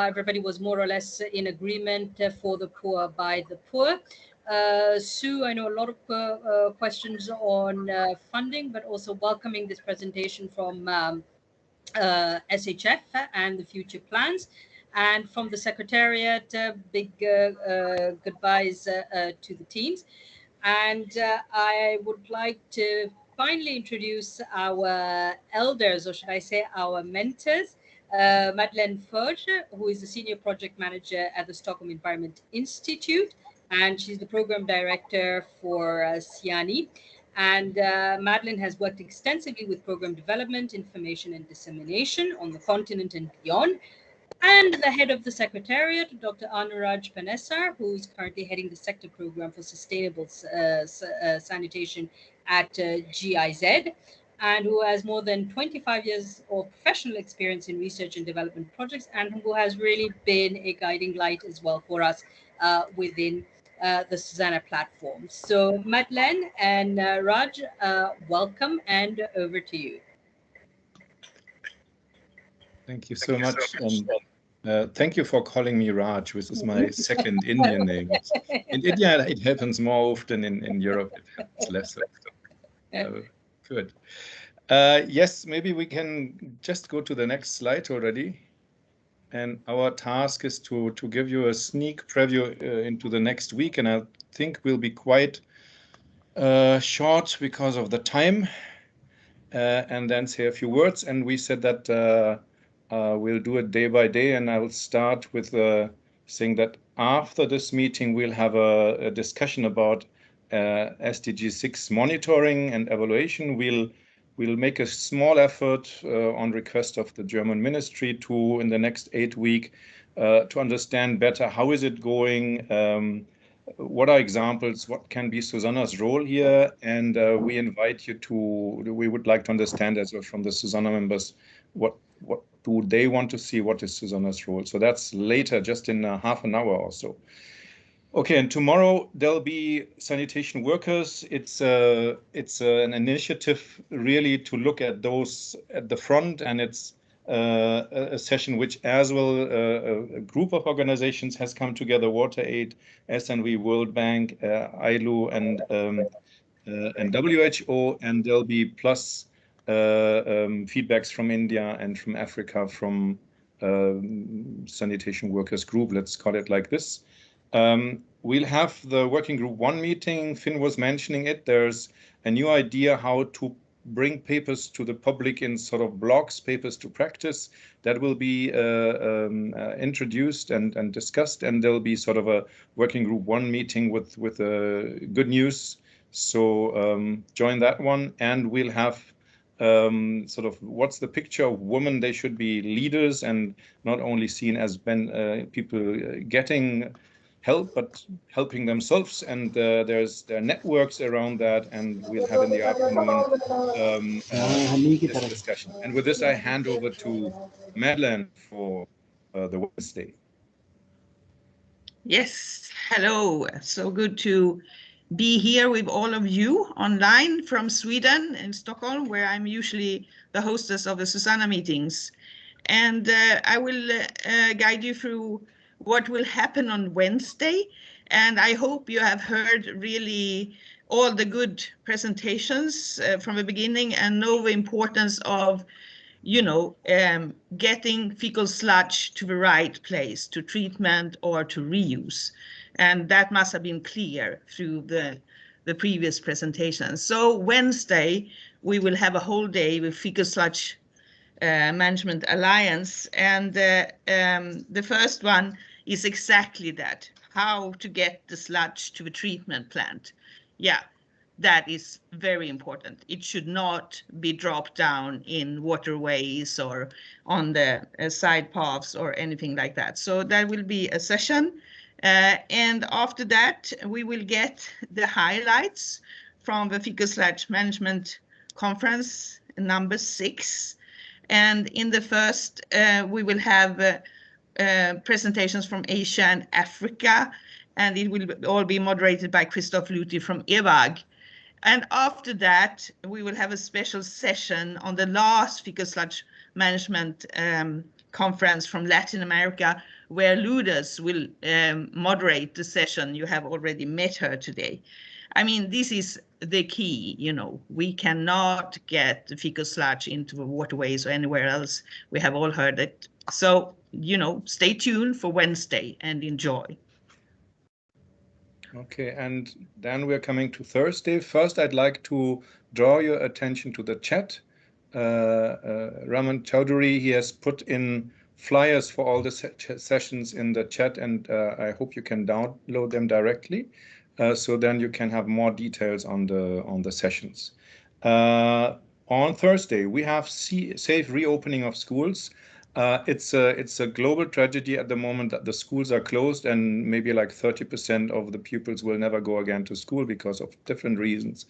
everybody was more or less in agreement for the poor by the poor. Sue, I know a lot of questions on funding, but also welcoming this presentation from SHF and the future plans. And from the Secretariat, big goodbyes to the teams. And I would like to finally introduce our elders, or should I say our mentors, Madeleine Forge, who is the Senior Project Manager at the Stockholm Environment Institute, and she's the Program Director for SuSanA. And Madeleine has worked extensively with program development, information and dissemination on the continent and beyond. And the head of the Secretariat, Dr. Anuraj Panesar, who's currently heading the sector program for sustainable sanitation at GIZ, and who has more than 25 years of professional experience in research and development projects, and who has really been a guiding light as well for us within the SuSanA platform. So Madeleine and Raj, welcome, and over to you. Thank you so much. Thank you for calling me Raj, which is my second Indian name. In India, it happens more often. In Europe, it happens less often. Good. Yes, maybe we can just go to the next slide already. And our task is to give you a sneak preview into the next week. And I think we'll be quite short because of the time. And then say a few words. And we said that we'll do it day by day. And I will start with saying that after this meeting, we'll have a discussion about SDG 6 monitoring and evaluation. We'll make a small effort on request of the German ministry to, in the next 8 weeks, to understand better how is it going, what are examples, what can be SuSanA's role here, and we invite you to, we would like to understand as well from the SuSanA members, what do they want to see, what is SuSanA's role. So that's later, just in half an hour or so. Okay, and tomorrow there'll be sanitation workers. It's an initiative really to look at those at the front, and it's a session which as well a group of organizations has come together: WaterAid, SNV, World Bank, ILO, and WHO, and there'll be plus feedbacks from India and from Africa from sanitation workers group. Let's call it like this. We'll have the working group 1 meeting. Finn was mentioning it. There's a new idea how to bring papers to the public in sort of blocks, papers to practice. That will be introduced and discussed, and there'll be sort of a working group 1 meeting with good news. So join that one, and we'll have sort of what's the picture of women. They should be leaders and not only seen as people getting help, but helping themselves. And there are networks around that, and we'll have in the afternoon this discussion. And with this, I hand over to Madeleine for the Wednesday. Yes, hello. So good to be here with all of you online from Sweden in Stockholm, where I'm usually the hostess of the SuSanA meetings. And I will guide you through what will happen on Wednesday. And I hope you have heard really all the good presentations from the beginning and know the importance of, you know, getting fecal sludge to the right place, to treatment or to reuse. And that must have been clear through the previous presentations. So Wednesday, we will have a whole day with Fecal Sludge Management Alliance. And the first one is exactly that, how to get the sludge to the treatment plant. Yeah, that is very important. It should not be dropped down in waterways or on the side paths or anything like that. So that will be a session. And after that, we will get the highlights from the Fecal Sludge Management Conference number 6. And in the first, we will have presentations from Asia and Africa, and it will all be moderated by Christoph Luthi from EWAG. And after that, we will have a special session on the last Fecal Sludge Management conference from Latin America, where Lourdes will moderate the session. You have already met her today. I mean, this is the key, you know, we cannot get the fecal sludge into the waterways or anywhere else. We have all heard it. So, you know, stay tuned for Wednesday and enjoy. Okay, and then we're coming to Thursday. First, I'd like to draw your attention to the chat. Raman Chowdhury, he has put in flyers for all the sessions in the chat, and I hope you can download them directly. So then you can have more details on the sessions. On Thursday, we have safe reopening of schools. It's a global tragedy at the moment that the schools are closed, and maybe like 30% of the pupils will never go again to school because of different reasons.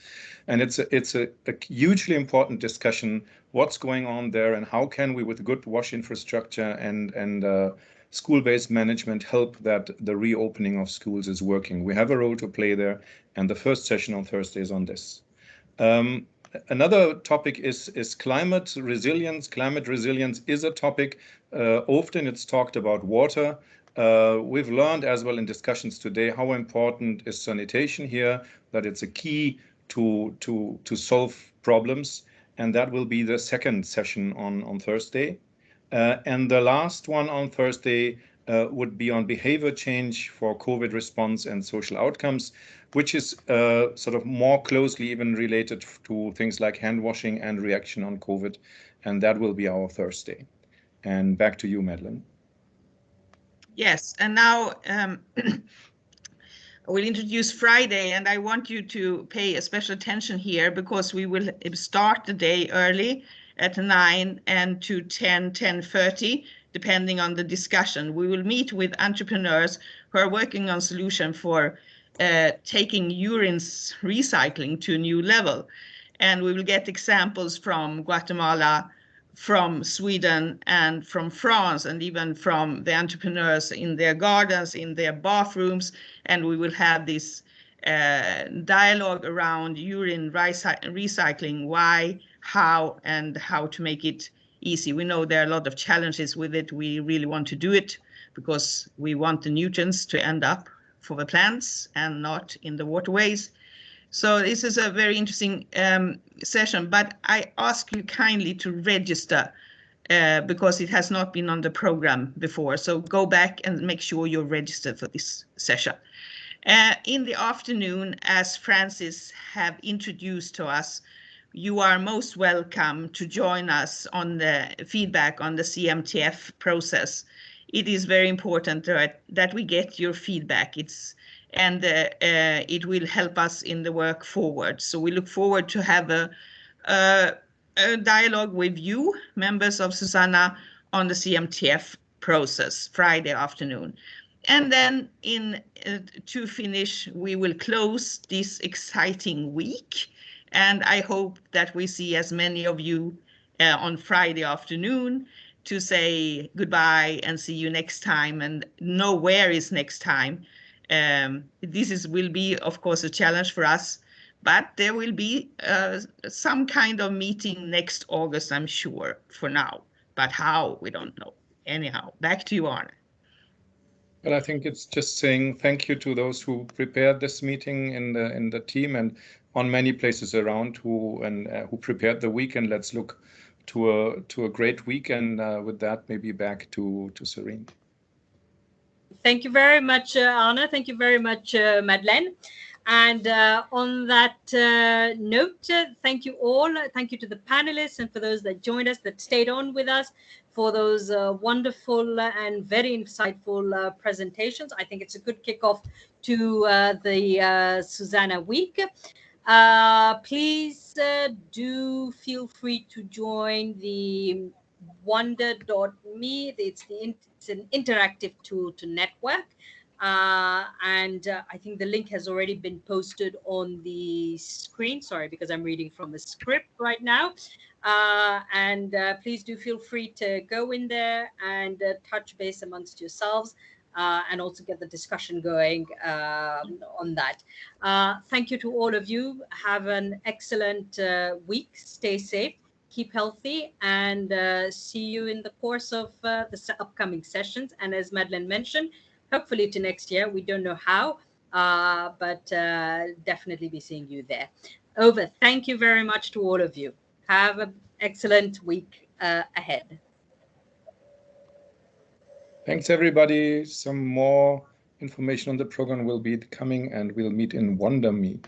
And it's a hugely important discussion, what's going on there and how can we, with good WASH infrastructure and school-based management, help that the reopening of schools is working. We have a role to play there, and the first session on Thursday is on this. Another topic is climate resilience. Climate resilience is a topic. Often it's talked about water. We've learned as well in discussions today how important is sanitation here, that it's a key to solve problems. And that will be the second session on Thursday. And the last one on Thursday would be on behavior change for COVID response and social outcomes, which is sort of more closely even related to things like hand washing and reaction on COVID. And that will be our Thursday. And back to you, Madeleine. Yes, and now we'll introduce Friday, and I want you to pay a special attention here because we will start the day early at 9 and to 10:30, depending on the discussion. We will meet with entrepreneurs who are working on solution for taking urine recycling to a new level. And we will get examples from Guatemala, from Sweden and from France, and even from the entrepreneurs in their gardens, in their bathrooms. And we will have this dialogue around urine recycling, why, how, and how to make it easy. We know there are a lot of challenges with it. We really want to do it because we want the nutrients to end up for the plants and not in the waterways. So this is a very interesting session, but I ask you kindly to register because it has not been on the program before. So go back and make sure you're registered for this session. In the afternoon, as Francis have introduced to us, you are most welcome to join us on the feedback on the CMTF process. It is very important that we get your feedback. It will help us in the work forward. So we look forward to have a dialogue with you, members of SuSanA, on the CMTF process Friday afternoon. And then to finish, we will close this exciting week. And I hope that we see as many of you on Friday afternoon to say goodbye and see you next time, and know where is next time. This will be, of course, a challenge for us, but there will be some kind of meeting next August, I'm sure, for now. But how, we don't know. Anyhow, back to you, Arne. Well, I think it's just saying thank you to those who prepared this meeting in the team and on many places around who prepared the weekend. Let's look to a great weekend. With that, maybe back to Sareen. Thank you very much, Anna. Thank you very much, Madeleine. And on that note, thank you all. Thank you to the panelists and for those that joined us, that stayed on with us, for those wonderful and very insightful presentations. I think it's a good kickoff to the SuSanA week. Please do feel free to join the wonder.me. It's an interactive tool to network. I think the link has already been posted on the screen. Sorry, because I'm reading from a script right now. Please do feel free to go in there and touch base amongst yourselves and also get the discussion going on that. Thank you to all of you. Have an excellent week. Stay safe. Keep healthy, and see you in the course of the upcoming sessions. And as Madeleine mentioned, hopefully to next year. We don't know how, but definitely be seeing you there. Over. Thank you very much to all of you. Have an excellent week ahead. Thanks, everybody. Some more information on the program will be coming, and we'll meet in WonderMe.